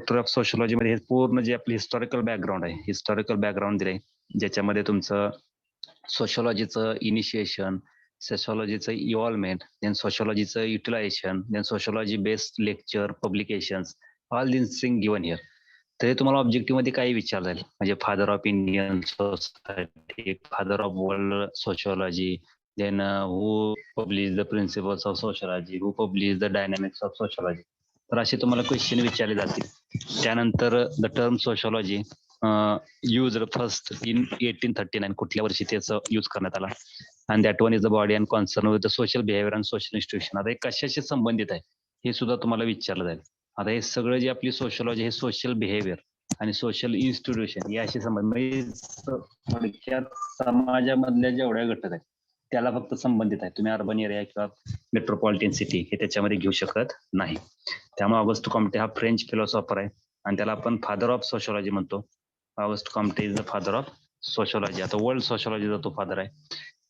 Doctor of sociology मध्ये हे पूर्ण जे आपली हिस्टॉरिकल बॅकग्राऊंड आहे, हिस्टॉरिकल बॅकग्राऊंड दिलंय, ज्याच्यामध्ये तुमचं सोशॉलॉजीचं इनिशिएशन, सोशॉलॉजीचं इव्हॉल्वमेंट, देन सोशॉलॉजीचं utilization, then sociology based lecture, publications, all this thing given here. तर हे तुम्हाला ऑब्जेक्टिव्ह मध्ये काही विचारलं जाईल, म्हणजे father of Indian society, father of world sociology, then who publish the principles of sociology, who publish the dynamics of sociology. तर असे तुम्हाला क्वेश्चन विचारले जातील. त्यानंतर the term sociology use first in 1839, कुठल्या वर्षी त्याचं यूज करण्यात आला. And that one is the body and concern with the social behaviour and social institution. आता हे कशाशी संबंधित आहे हे सुद्धा तुम्हाला विचारलं जाईल. आता हे सगळं जे आपली सोशॉलॉजी हे सोशल बिहेवियर आणि सोशल इन्स्टिट्यूशन याशी संबंधित समाजामधल्या जेवढ्या घटक आहेत त्याला फक्त संबंधित आहे. तुम्ही अर्बन एरिया किंवा मेट्रोपॉलिटन सिटी हे त्याच्यामध्ये घेऊ शकत नाही. त्यामुळे ऑगस्ट कॉम्टे हा फ्रेंच फिलॉसॉफर आहे आणि त्याला आपण फादर ऑफ सोशॉलॉजी म्हणतो. August Comte is the father of sociology. आता वर्ल्ड सोशॉलॉजीचा तो फादर आहे.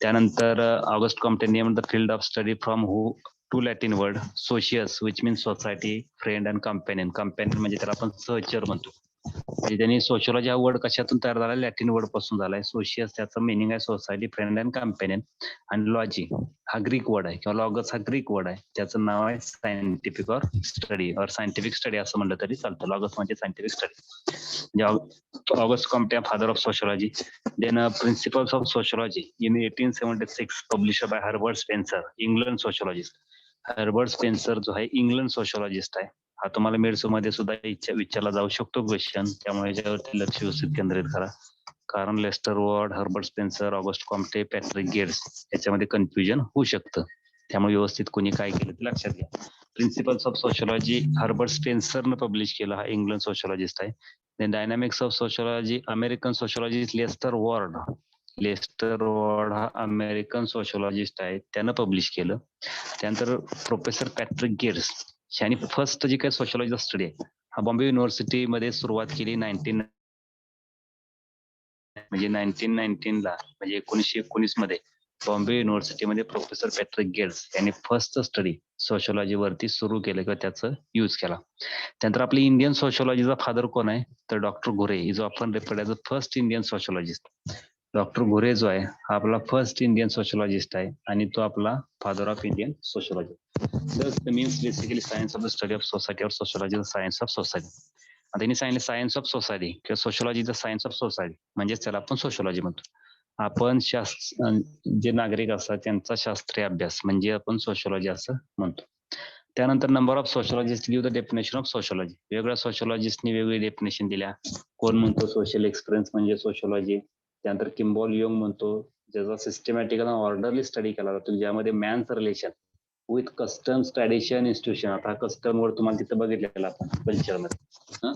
त्यानंतर August Comte name the field of study from who two Latin word socius which means society, friend and companion. Companion म्हणजे त्याला आपण सहचर म्हणतो. म्हणजे त्यांनी सोशॉलॉजी हा वर्ड कशातून तयार झाला, लॅटिन वर्ड पासून झालाय. सोशियस त्याचं मिनिंग आहे सोसायटी, फ्रेंड अँड कंपॅनियन. आणि लॉजी हा ग्रीक वर्ड आहे किंवा लॉगस हा ग्रीक वर्ड आहे, त्याचं नाव आहे scientific or study or scientific study असं म्हणलं तरी चालतं. लॉगस म्हणजे scientific study. August Comte father of sociology. Then principles of sociology in 1876 publish by Herbert Spencer, England sociologist. Herbert Spencer जो आहे इंग्लंड सोशॉलॉजिस्ट आहे. हा तुम्हाला मेड्स मध्ये सुद्धा विचारला जाऊ शकतो क्वेश्चन, त्यामुळे याच्यावरती लक्ष व्यवस्थित केंद्रित करा. कारण Lester Ward, Herbert Spencer, Auguste Comte, Patrick Geddes याच्यामध्ये कन्फ्युजन होऊ शकतं. त्यामुळे व्यवस्थित कोणी काय केलं ते लक्षात घ्या. प्रिन्सिपल्स ऑफ सोशॉलॉजी हर्बर्ट स्पेन्सरनं पब्लिश केला, हा इंग्लंड सोशॉलॉजिस्ट आहे. Then dynamics of sociology American sociologist Lester Ward. Lester Ward हा अमेरिकन सोशॉलॉजिस्ट आहे, त्यानं पब्लिश केलं. त्यानंतर प्रोफेसर पॅट्रिक गेट्स यांनी फर्स्ट जी काही सोशॉलॉजीचा स्टडी आहे हा बॉम्बे युनिव्हर्सिटी मध्ये सुरुवात केली 1919 ला, म्हणजे 1919 मध्ये बॉम्बे युनिव्हर्सिटीमध्ये प्रोफेसर पॅट्रिक गेट्स यांनी फर्स्ट स्टडी सोशॉलॉजी वरती सुरू केलं किंवा त्याचं यूज केला. त्यानंतर आपली इंडियन सोशॉलॉजीचा फादर कोण आहे तर doctor Ghurye is often referred as a first Indian sociologist. Doctor Ghurye जो आहे हा आपला फर्स्ट इंडियन सोशॉलॉजिस्ट आहे आणि तो आपला father of Indian sociology. Thus, the means basically science of the study of society or sociology the science of society. आता त्यांनी सांगितलं सायन्स ऑफ सोसायटी किंवा sociology the science of society, म्हणजेच त्याला आपण सोशॉलॉजी म्हणतो. आपण जे नागरिक असतात त्यांचा शास्त्रीय अभ्यास म्हणजे आपण सोशॉलॉजी असं म्हणतो. त्यानंतर number of सोशॉलॉजिस्ट give the definition of sociology. वेगवेगळ्या सोशॉलॉजिस्टनी वेगवेगळी डेफिनेशन दिल्या. कोण म्हणतो सोशल एक्सपिरियन्स म्हणजे सोशॉलॉजी. त्यानंतर किम्बॉल योंग म्हणतो ज्याचा सिस्टमॅटिक आणि ऑर्डरली स्टडी केला जातो, ज्यामध्ये मॅनचं relation with customs, tradition, institution. आता कस्टम वर तुम्हाला तिथं बघितलेलं आपण कल्चरमध्ये.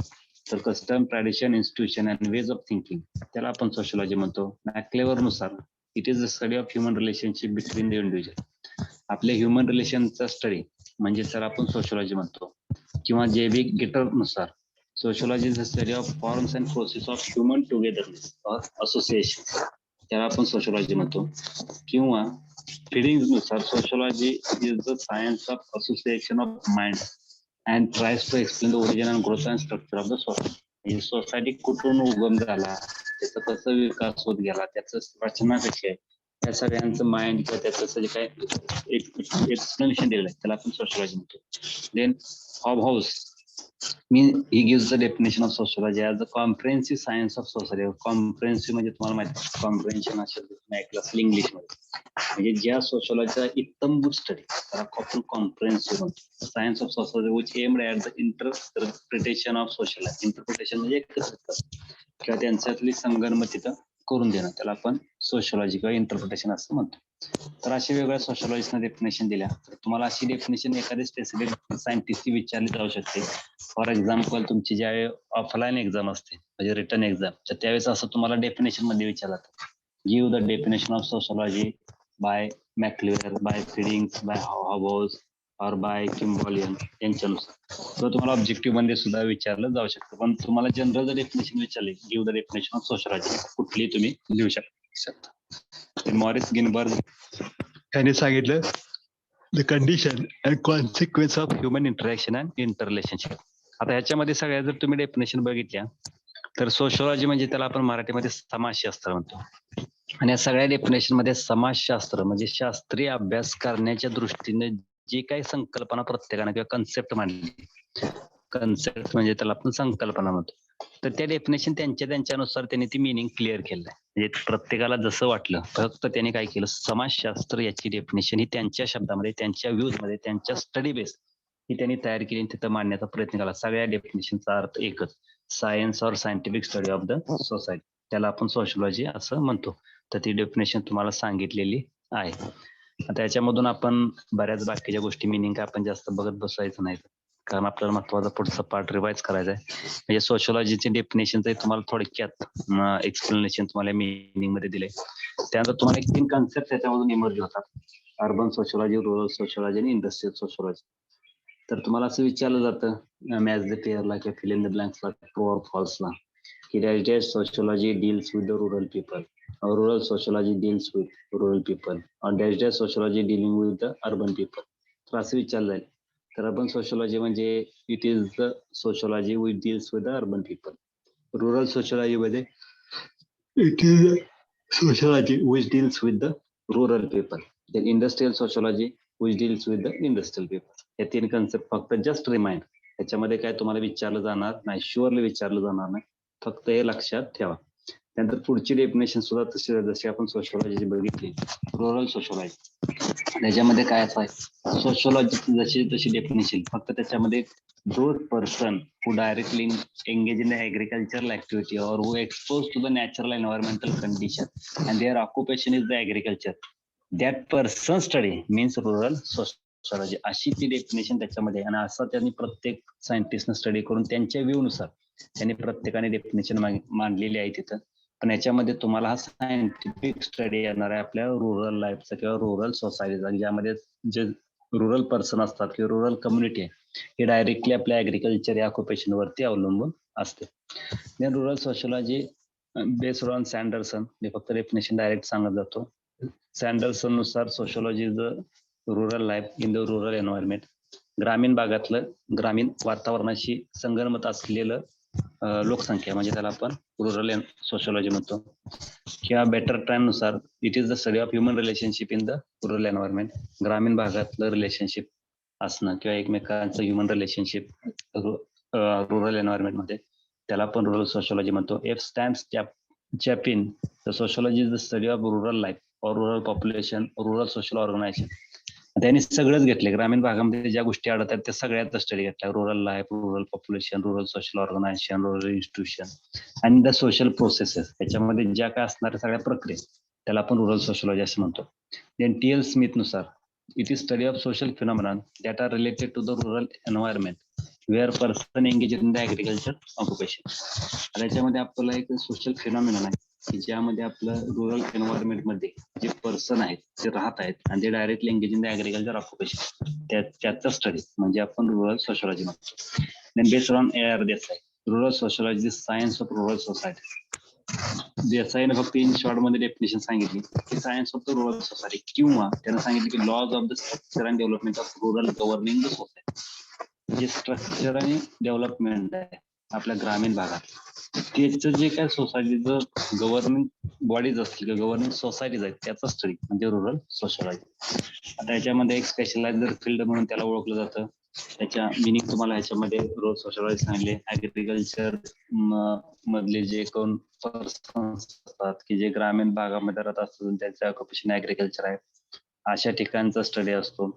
तर custom, tradition, institution and ways of thinking त्याला आपण सोशॉलॉजी म्हणतो. मॅक्लेवर नुसार it is the study of human relationship between the individual. आपल्या ह्युमन रिलेशनचा स्टडी म्हणजे त्याला आपण सोशॉलॉजी म्हणतो. किंवा जेविक गेटर नुसार sociology is the study of forms and process of human togetherness or association, त्याला आपण सोशॉलॉजी म्हणतो. किंवा फिडिंग्स नुसार sociology is the science of association of mind and tries to explain the origin and growth and structure of the society. म्हणजे society कुठून उगम झाला, त्याचा कसा विकास होत गेला, त्याचं रचना कशी आहे, त्या सगळ्यांचं माइंड किंवा त्याचं जे काय एक्सप्लेनेशन दिलेलं आहे त्याला आपण सोशॉलॉजी म्हणतो. Then Hobhouse he gives the definition of sociology as the comprehensive science of society. Comprehensive म्हणजे तुम्हाला माहिती कॉम्प्रेन्शन हा शब्द तुम्ही ऐकला असेल इंग्लिश मध्ये. म्हणजे ज्या सोशॉलॉजीचा इत्तमभूत स्टडी त्याला आपण कॉम्प्रेन्सिव्ह म्हणतो. Science of society which aimed at the interpretation of social. Interpretation म्हणजे एकत्रित किंवा त्यांच्यातली संगणमत तिथं करून देणं त्याला आपण सोशॉलॉजी किंवा इंटरप्रिटेशन असं म्हणतो. तर अशा वेगळ्या सोशॉलॉजीने डेफिनेशन दिल्या. तर तुम्हाला अशी डेफिनेशन एखादी स्पेसिफिक सायंटिस्ट विचारली जाऊ शकते. फॉर एक्झाम्पल तुमची ज्यावेळी ऑफलाईन एक्झाम असते म्हणजे रिटर्न एक्झाम, तर त्यावेळेस असं तुम्हाला डेफिनेशन मध्ये विचारलं जातं, give the definition of sociology by MacIver, by Giddings, by Hobhouse और बाय किम्बॉलियन यांच्यानुसार. तर तुम्हाला ऑब्जेक्टिव्ह मध्ये सुद्धा विचारलं जाऊ शकतं. पण तुम्हाला जनरल जर डेफिनेशन विचारले give the definition of sociology कुठली तुम्ही लिहू शकता. मॉरिस गिनबर्ग यांनी सांगितलं the condition and consequence of human interaction and inter relationship. आता ह्याच्यामध्ये सगळ्या जर तुम्ही डेफिनेशन बघितल्या तर सोशिओलॉजी म्हणजे त्याला आपण मराठीमध्ये समाजशास्त्र म्हणतो. आणि या सगळ्या डेफिनेशन मध्ये समाजशास्त्र म्हणजे शास्त्रीय अभ्यास करण्याच्या दृष्टीने जी काही संकल्पना प्रत्येकाने किंवा कन्सेप्ट मांडली, कन्सेप्ट म्हणजे त्याला आपण संकल्पना म्हणतो, तर त्या डेफिनेशन त्यांच्यानुसार त्यांनी ती मिनिंग क्लिअर केलंय. म्हणजे प्रत्येकाला जसं वाटलं फक्त त्याने काय केलं, समाजशास्त्र याची डेफिनेशन ही त्यांच्या शब्दामध्ये, त्यांच्या व्ह्यूज मध्ये, त्यांच्या स्टडी बेस ही त्यांनी तयार केली आणि तिथं मांडण्याचा प्रयत्न केला. सगळ्या डेफिनेशनचा अर्थ एकच, science or scientific study of the society, त्याला आपण सोशलॉजी असं म्हणतो. तर ती डेफिनेशन तुम्हाला सांगितलेली आहे. आता याच्यामधून आपण बऱ्याच बाकीच्या गोष्टी मिनिंग आपण जास्त बघत बसायचं नाही, कारण आपल्याला महत्वाचा पुढचा पार्ट रिवाइज करायचा आहे. म्हणजे सोशिओलॉजीचे डेफिनेशन तुम्हाला थोडक्यात एक्सप्लेनेशन तुम्हाला मिनिंग मध्ये दिले. त्यानंतर तुम्हाला एक 3 कन्सेप्ट त्याच्यामधून इमर्ज होतात, अर्बन सोशिओलॉजी, रुरल सोशिओलॉजी आणि इंडस्ट्रियल सोशिओलॉजी. तर तुम्हाला असं विचारलं जातं मॅच द पेअरला किंवा फिल इन द ब्लँक्सला, ट्रू ऑर फॉल्सला, की dash sociology deals with the rural people, rural sociology deals with rural people, and dash sociology dealing with the urban people. तर असं विचारलं जाईल. तर अर्बन सोशिओलॉजी म्हणजे it is the sociology which deals with the urban people. Rural sociology मध्ये it is the sociology which deals with the rural people. Then industrial sociology which deals with the industrial people. हे 3 concept फक्त just remind, त्याच्यामध्ये काय तुम्हाला विचारलं जाणार नाही, surely विचारलं जाणार नाही, फक्त हे लक्षात ठेवा. त्यानंतर पुढची डेफिनेशन सुद्धा तशी जशी आपण सोशिओलॉजी बघितली, रुरल सोशिओलॉजी, त्याच्यामध्ये काय असं आहे, सोशिओलॉजी जशी तशी डेफिनेशन, फक्त त्याच्यामध्ये those person who directly engage in the agricultural activity और who expose to the natural environmental condition and their occupation is the agriculture, that person study means rural sociology, अशी ती डेफिनेशन त्याच्यामध्ये. आणि असं त्यांनी प्रत्येक सायंटिस्टनं स्टडी करून त्यांच्या व्ह्यू नुसार त्यांनी प्रत्येकाने डेफिनेशन मांडलेली आहे तिथं. पण याच्यामध्ये तुम्हाला हा सायंटिफिक स्टडी येणार आहे आपल्या रुरल लाईफचा किंवा रुरल सोसायटीचा, ज्यामध्ये जे रुरल पर्सन असतात किंवा रुरल कम्युनिटी आहे हे डायरेक्टली आपल्या ऍग्रिकल्चर या ऑक्युपेशन वरती अवलंबून असते. रुरल सोशिओलॉजी बेस्ड ऑन सँडरसन, हे फक्त डेफिनेशन डायरेक्ट सांगत जातो. सँडरसन नुसार sociology is the rural life in the rural environment, ग्रामीण भागातलं ग्रामीण वातावरणाशी संगनमत असलेलं लोकसंख्या म्हणजे त्याला आपण रुरल सोशिओलॉजी म्हणतो. किंवा बेटर टाइम नुसार it is the study of human relationship in the rural environment, ग्रामीण भागातलं रिलेशनशिप असणं किंवा एकमेकांचं ह्युमन रिलेशनशिप रुरल एन्व्हायरमेंट मध्ये, त्याला आपण रुरल सोशिओलॉजी म्हणतो. एफ स्टॅम्प्स Chapin, the sociology is the study of rural life और rural population, rural social organization. त्यांनी सगळंच घेतले, ग्रामीण भागामध्ये ज्या गोष्टी आढळतात त्या सगळ्याचा स्टडी घेतला, rural life, rural population, rural social organisation, rural institution आणि द सोशल प्रोसेसेस, त्याच्यामध्ये ज्या काय असणाऱ्या सगळ्या प्रक्रिया, त्याला आपण रुरल सोशिओलॉजी असं म्हणतो. देन टी एल स्मिथ नुसार it is study of social phenomenon that are related to the rural environment where person engage in the agriculture occupation. त्याच्यामध्ये आपल्याला एक सोशल फिनॉमिनॉन आहे की ज्यामध्ये आपलं रुरल एन्व्हायरमेंट मध्ये जे पर्सन आहेत ते राहत आहेत आणि ते directly engage in the agriculture occupation, त्याचा स्टडी म्हणजे आपण रुरल सोशिओलॉजी म्हणतो. Then based on A R Desai, rural sociology science of rural society. देसाईने फक्त इन शॉर्ट मध्ये डेफिनेशन सांगितली की science of the rural society, किंवा त्यानं सांगितलं की laws of the structure and development of rural governing the society. जे स्ट्रक्चर आणि डेव्हलपमेंट आहे आपल्या ग्रामीण भागात, त्याचं जे काय सोसायटीचं गव्हर्निंग बॉडीज असतील किंवा गव्हर्निंग सोसायटीज आहेत त्याचा स्टडी म्हणजे रुरल सोशिओलॉजी. आता याच्यामध्ये एक स्पेशलाइज्ड फील्ड म्हणून त्याला ओळखलं जातं. त्याच्या मिनिंग तुम्हाला ह्याच्यामध्ये रुरल सोशिओलॉजी सांगले, ऍग्रिकल्चर मधले जे कोण पर्सन असतात की जे ग्रामीण भागामध्ये राहत असतात त्यांचं ऑक्युपेशन ऍग्रिकल्चर आहे, अशा ठिकाणचा स्टडी असतो.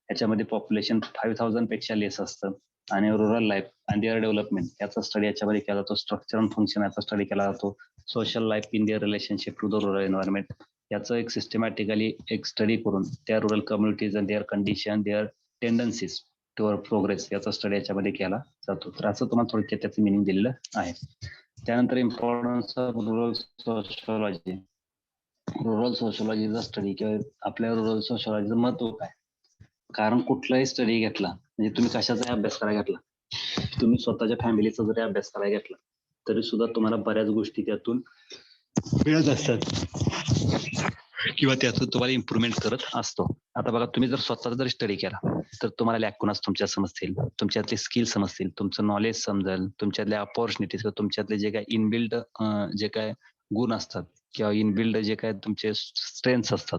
याच्यामध्ये पॉप्युलेशन 5000 पेक्षा लेस असतं आणि रुरल लाईफ आणि देअर डेव्हलपमेंट याचा स्टडी याच्यामध्ये केला जातो. स्ट्रक्चर अँड फंक्शन याचा स्टडी केला जातो. Social life in their relationship to the rural environment याचं एक सिस्टमॅटिकली एक स्टडी करून त्या rural communities and their condition, their tendencies toward progress याचा स्टडी याच्यामध्ये केला जातो. तर असं तुम्हाला थोडक्यात त्याचं मिनिंग दिलेलं आहे. त्यानंतर importance of rural sociology. Rural सोशिओलॉजीचा स्टडी किंवा आपल्या रुरल सोशिओलॉजीचं महत्व काय? कारण कुठलाही स्टडी घेतला म्हणजे तुम्ही कशाचा अभ्यास करायला घेतला, तुम्ही स्वतःच्या फॅमिलीचा जरी अभ्यास करायला घेतला तरी सुद्धा तुम्हाला बऱ्याच गोष्टी त्यातून मिळत असतात किंवा त्यातून तुम्हाला इम्प्रुव्हमेंट करत असतो. आता बघा, तुम्ही जर स्वतःचा जर स्टडी केला तर तुम्हाला लॅकुनास तुमच्या समजतील, तुमच्यातले स्किल समजतील, तुमचं नॉलेज समजेल, तुमच्यातल्या अपॉर्च्युनिटीज किंवा तुमच्यातले जे काही इनबिल्ड जे काय गुण असतात किंवा इनबिल्ड जे काय तुमचे स्ट्रेंथ्स असतात,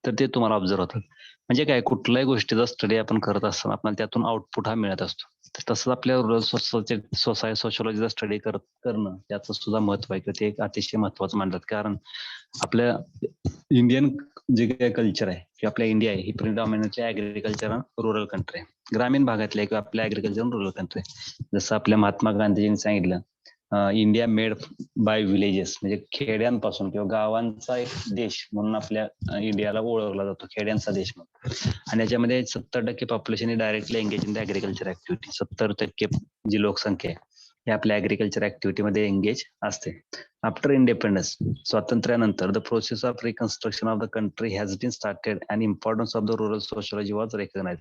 तर ते तुम्हाला ऑब्झर्व्ह होतात. म्हणजे काय कुठल्याही गोष्टीचा स्टडी आपण करत असताना आपल्याला त्यातून आउटपुट हा मिळत असतो. तर तसंच आपल्या रुरल सोशिओलॉजीचा स्टडी करणं त्याचं सुद्धा महत्व आहे किंवा ते एक अतिशय महत्वाचं मानतात. कारण आपल्या इंडियन जे काही कल्चर आहे किंवा आपल्या इंडिया आहे ही प्रिडॉमिनंटली ॲग्रिकल्चर रुरल कंट्री आहे. ग्रामीण भागातल्या किंवा आपल्या ॲग्रिकल्चर रुरल कंट्री आहे. जसं आपल्या महात्मा गांधीजींनी सांगितलं इंडिया मेड बाय विलेजेस, म्हणजे खेड्यांपासून किंवा गावांचा एक देश म्हणून आपल्या इंडियाला ओळखला जातो, खेड्यांचा देश म्हणून. आणि याच्यामध्ये 70% population directly engage in the agriculture activity. 70% जी लोकसंख्या आहे ही आपल्या ॲग्रिकल्चर ऍक्टिव्हिटीमध्ये एंगेज असते. आफ्टर इंडिपेंडन्स, स्वातंत्र्यानंतर the process of reconstruction of the country has been started and importance of the rural sociology was recognise.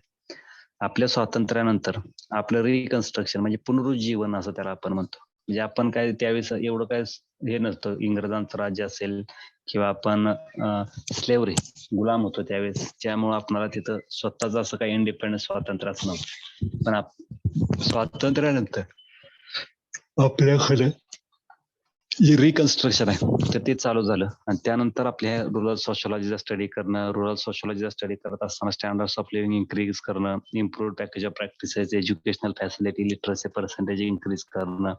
आपल्या स्वातंत्र्यानंतर आपलं रिकन्स्ट्रक्शन म्हणजे पुनरुज्जीवन असं त्याला आपण म्हणतो. म्हणजे आपण काय त्यावेळेस एवढं काय हे नसतं, इंग्रजांचं राज्य असेल किंवा आपण स्लेव्हरी गुलाम होतो त्यावेळेस, त्यामुळे आपल्याला तिथं स्वतःच असं काही इंडिपेंडन्स स्वातंत्र्य असं नव्हतं. पण स्वातंत्र्यानंतर आपल्याकडे जे रिकन्स्ट्रक्शन आहे तर ते चालू झालं आणि त्यानंतर आपल्या रुरल सोशिओलॉजीचा स्टडी करणं, रुरल सोशिओलॉजीचा स्टडी करत असताना स्टँडर्ड्स ऑफ लिव्हिंग इन्क्रीज करणं, improved package of practices, educational facility, literacy percentage increase करणं,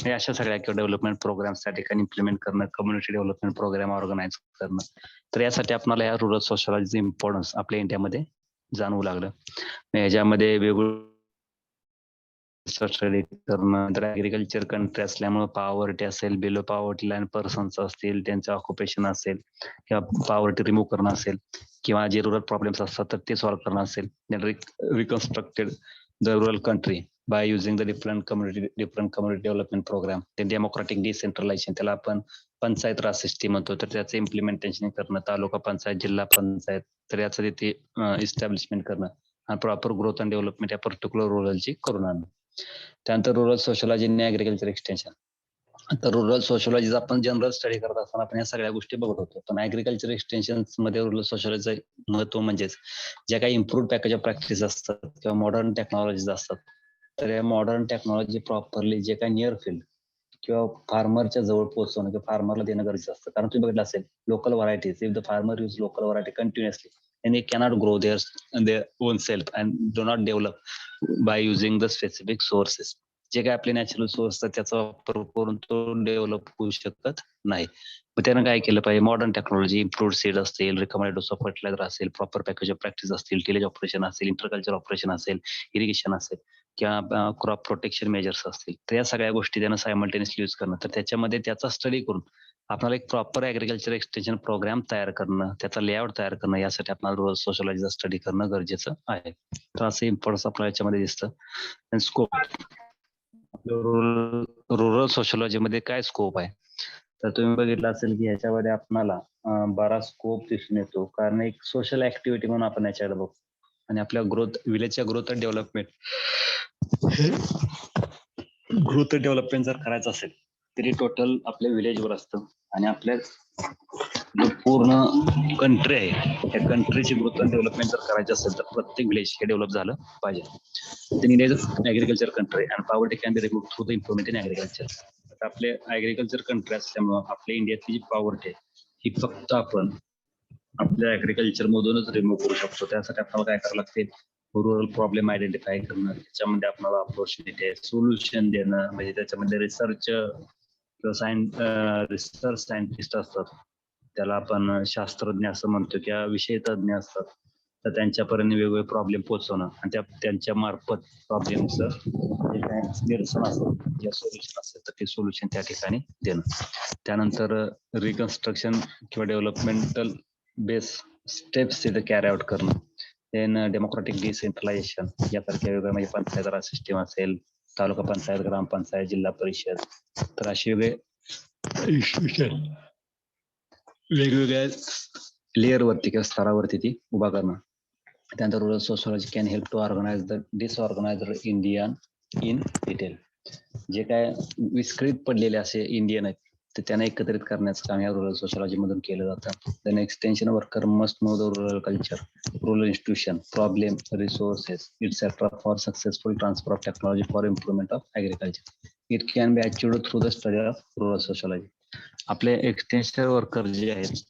हे अशा सगळ्या किंवा डेव्हलपमेंट प्रोग्राम्स त्या ठिकाणी इम्प्लिमेंट करणं, कम्युनिटी डेव्हलपमेंट प्रोग्राम ऑर्गनाईज करणं. तर यासाठी आपल्याला या रुरल सोशिओलॉजीचं इम्पॉर्टन्स आपल्या इंडियामध्ये जाणवू लागलं. याच्यामध्ये वेगवेगळं स्टडी करणं, तर ऍग्रिकल्चर कंट्री असल्यामुळे पॉवर्टी असेल, बिलो पॉवर्टी लाईन पर्सन्स असतील, त्यांचं ऑक्युपेशन असेल किंवा पॉवर्टी रिमूव्ह करणं असेल किंवा जे रुरल प्रॉब्लेम्स असतात तर ते सॉल्व्ह करणं असेल. Reconstructed the rural country by using the different community development programme. ते डेमोक्रॅटिक डिसेंट्रलायझेशन, त्याला आपण पंचायत राज सिस्टीम म्हणतो, तर त्याचं इम्प्लिमेंटेशन करणं, तालुका पंचायत, जिल्हा पंचायत, तर याचं तिथे इस्टॅब्लिशमेंट करणं आणि प्रॉपर ग्रोथ अँड डेव्हलपमेंट या पर्टिक्युलर रुरलची करून आणणं. त्यानंतर रुरल सोशिओलॉजी आणि ऍग्रिकल्चर एक्सटेन्शन. तर रुरल सोशिओलॉजीचा आपण जनरल स्टडी करत असताना आपण या सगळ्या गोष्टी बघत होतो. पण ऍग्रिकल्चर एक्सटेन्शन मध्ये रुरल सोशिओलॉजीचं महत्व म्हणजेच ज्या काही इम्प्रूव्ड पॅकेज ऑफ प्रॅक्टिस असतात किंवा मॉडर्न टेक्नॉलॉजीज असतात, तर या मॉडर्न टेक्नॉलॉजी प्रॉपरली जे काही नियर फील्ड किंवा फार्मरच्या जवळ पोहोचवणं किंवा फार्मरला देणं गरजेचं असतं. कारण तुम्ही बघितलं असेल local varieties, if the farmer use local variety continuously and they cannot grow their own self and do not develop by using the specific sources. जे काही आपले नॅचरल सोर्स आहेत त्याचा वापर करून तो डेव्हलप होऊ शकत नाही. मग त्यानं काय केलं पाहिजे, मॉडर्न टेक्नॉलॉजी, इम्प्रूव्ड सीड असतील, रिकमेंडेड डोस ऑफ फर्टिलायझर असेल, प्रॉपर पॅकेज ऑफ प्रॅक्टिस असतील, टिलेज ऑपरेशन असेल, इंटरकल्चर ऑपरेशन असेल, इरिगेशन असेल किंवा क्रॉप प्रोटेक्शन मेजर्स असतील, तर या सगळ्या गोष्टी त्यानं सायमल्टेनियसली यूज करणं. तर त्याच्यामध्ये त्याचा स्टडी करून आपल्याला एक प्रॉपर ऍग्रिकल्चर एक्सटेन्शन प्रोग्राम तयार करणं, त्याचा लेआउट तयार करणं, यासाठी आपल्याला रुरल सोशिओलॉजीचा स्टडी करणं गरजेचं आहे. तर असं इम्पॉर्टन्स आपल्याला याच्यामध्ये दिसतं. आणि स्कोप, रुरल सोशिओलॉजी मध्ये काय स्कोप आहे, तर तुम्ही बघितलं असेल की ह्याच्यामध्ये आपल्याला बराच स्कोप दिसून येतो. कारण एक सोशल ऍक्टिव्हिटी म्हणून आपण याच्याकडे बघतो आणि आपल्या विलेजच्या ग्रोथ अँड डेव्हलपमेंट जर करायचं असेल तरी टोटल आपल्या विलेजवर असतं आणि आपल्या जो पूर्ण कंट्री आहे त्या कंट्रीची ग्रोथ अँड डेव्हलपमेंट जर करायची असेल तर प्रत्येक विलेज हे डेव्हलप झालं पाहिजे. Agriculture country and poverty can be remove through the improvement in agriculture. आपले ऍग्रिकल्चर कंट्री असल्यामुळं आपल्या इंडियातली जी पॉवर्टी आहे ही फक्त आपण आपल्या ऍग्रिकल्चर मधूनच रिमूव्ह करू शकतो. त्यासाठी आपल्याला काय करावं लागते, रुरल प्रॉब्लेम आयडेंटिफाय करणं, त्याच्यामध्ये आपल्याला अपॉर्च्युनिटी आहे, सोल्युशन देणं, म्हणजे त्याच्यामध्ये रिसर्च सायंटिस्ट असतात, त्याला आपण शास्त्रज्ञ असं म्हणतो किंवा विषय तज्ञ असतात, तर त्यांच्यापर्यंत वेगवेगळे प्रॉब्लेम पोहोचवणं आणि त्यांच्या मार्फत प्रॉब्लेमचं जे काय निरसन असतं किंवा सोल्युशन असेल तर ते सोल्युशन त्या ठिकाणी देणं. त्यानंतर रिकन्स्ट्रक्शन किंवा डेव्हलपमेंटल बेस स्टेप्स तिथे कॅरी आउट करणं. देन डेमोक्रॅटिक डिसेंट्रलायझेशन यासारख्या वेगळ्या, म्हणजे पंचायत राज सिस्टीम असेल, तालुका पंचायत, ग्रामपंचायत, जिल्हा परिषद, तर असे वेगवेगळ्या लेअरवरती किंवा स्तरावरती ती उभा करणं. त्यानंतर rural sociology can help to organize the disorganized Indian in detail. जे काय विस्कळीत पडलेले असे इंडियन आहेत तर त्यांना एकत्रित करण्याचं काम या रुरल सोशलॉजी मधून केलं जातं. Then extension worker must know the rural culture, rural institution, problem, resources etcetera for successful transfer of technology for improvement of agriculture. It can be achieved through the study of rural sociology. आपले extension worker जे आहेत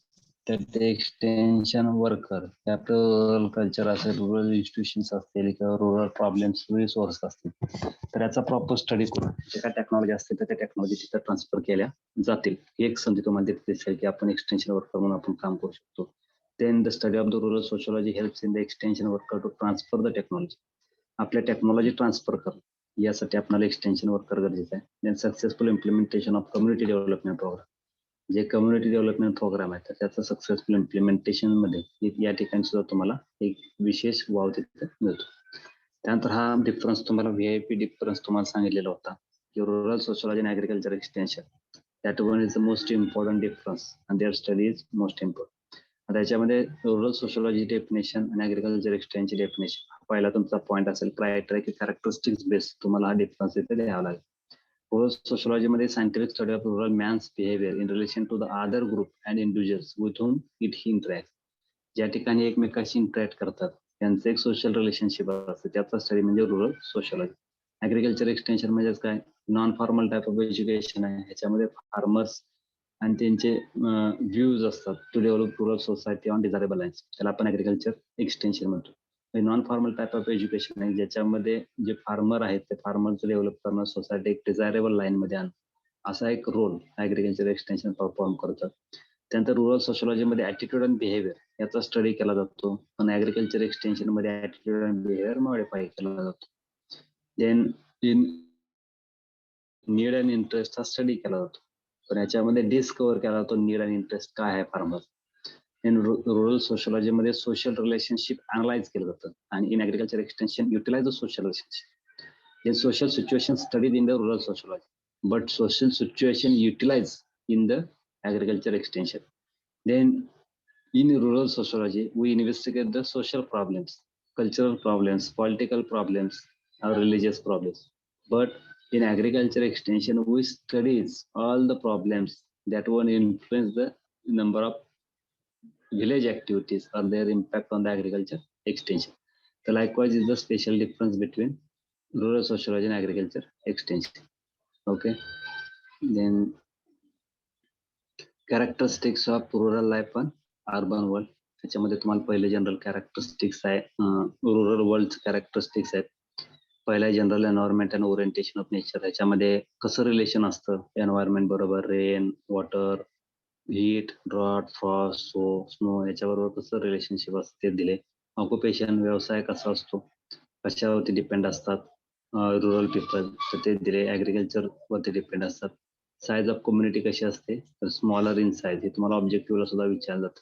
तर ते extension worker rural culture असेल, rural institutions असतील किंवा rural problems, resource असतील, तर याचा प्रॉपर स्टडी करून जे काय टेक्नॉलॉजी असते तर त्या टेक्नॉलॉजी तिथं ट्रान्सफर केल्या जातील. एक संधी तुम्हाला देत दिसेल की आपण एक्सटेन्शन वर्कर म्हणून आपण काम करू शकतो. Then the study of the rural sociology helps in the extension worker to transfer the technology. आपल्या टेक्नॉलॉजी ट्रान्सफर करणं यासाठी आपल्याला एक्सटेन्शन वर्कर गरजेचं आहे. Then successful implementation of community development programme. जे कम्युनिटी डेव्हलपमेंट प्रोग्राम आहे तर त्याचं सक्सेसफुल इम्प्लिमेंटेशन मध्ये या ठिकाणी सुद्धा तुम्हाला एक विशेष वाव तिथे मिळतो. त्यानंतर हा डिफरन्स तुम्हाला VIP डिफरन्स तुम्हाला सांगितलेला होता की रुरल सोशलॉजी आणि agriculture extension, that one is the most important difference and their study is most important. त्याच्यामध्ये रुरल सोशलॉजी डेफिनेशन आणि ॲग्रिकल्चर एक्सटेन्शन डेफिनेशन पहिला तुमचा पॉईंट असेल. क्रायटेरिया की कॅरेक्टरिस्टिक्स बेस तुम्हाला हा डिफरन्स इथे द्यावा लागेल. रुरल सोशलॉजी मध्ये scientific study of rural man's behaviour in relation to the other group and individuals with whom it he interact. ज्या ठिकाणी एकमेकाशी इंटरॅक्ट करतात त्यांचं एक सोशल रिलेशनशिप असतं, त्याचा स्टडी म्हणजे रुरल सोशलॉजी. ॲग्रिकल्चर एक्सटेन्शन म्हणजेच काय, non formal type of education आहे. ह्याच्यामध्ये फार्मर्स आणि त्यांचे व्ह्यूज असतात to develop rural society on desirable lines, त्याला आपण ॲग्रिकल्चर एक्सटेन्शन म्हणतो. Non formal type of education आहे ज्याच्यामध्ये जे फार्मर आहेत ते फार्मरचं डेव्हलप करणं, सोसायटी एक डिझायरेबल लाईन मध्ये आणणं, असा एक रोल ॲग्रिकल्चर एक्सटेन्शन परफॉर्म करतात. त्यानंतर रुरल सोशलॉजीमध्ये ॲटिट्यूड अँड बिहेवियर याचा स्टडी केला जातो, पण ॲग्रिकल्चर एक्सटेन्शन मध्ये ॲटिट्यूड अँड बिहेवियर मॉडिफाय केला जातो. Then in need and interest हा स्टडी केला जातो, पण याच्यामध्ये डिस्कवर केला जातो नीड अँड इंटरेस्ट काय आहे फार्मर. इन रुरल सोशलॉजी मध्ये सोशल रिलेशनशिप अनालाइज केलं जातं आणि in agriculture extension utilise the social relationship. In social situation studied in the rural sociology, but social situation utilized in the agriculture extension. Then in rural sociology, we investigate the social problems, cultural problems, political problems, or religious problems. But in agriculture extension, we studies all the problems that will influence the number of village activities or their impact on the agriculture extension. So likewise is the special difference between rural sociology and agriculture extension. Okay. Then characteristics of rural life and urban world. त्याच्यामध्ये तुम्हाला पहिले general characteristics आहे, rural world characteristics आहेत. पहिला general environment and orientation of nature. त्याच्यामध्ये कसं relation असतं environment बरोबर, rain, water, heat, drought, frost, snow याच्याबरोबर कसं रिलेशनशिप असतं ते दिले. ऑक्युपेशन व्यवसाय कसा असतो, कशावरती डिपेंड असतात रुरल पीपल तर ते दिले. ॲग्रिकल्चर वरती डिपेंड असतात. साईज ऑफ कम्युनिटी कशी असते तर स्मॉलर इन साईज, हे तुम्हाला ऑब्जेक्टिव्हला सुद्धा विचारलं जातं.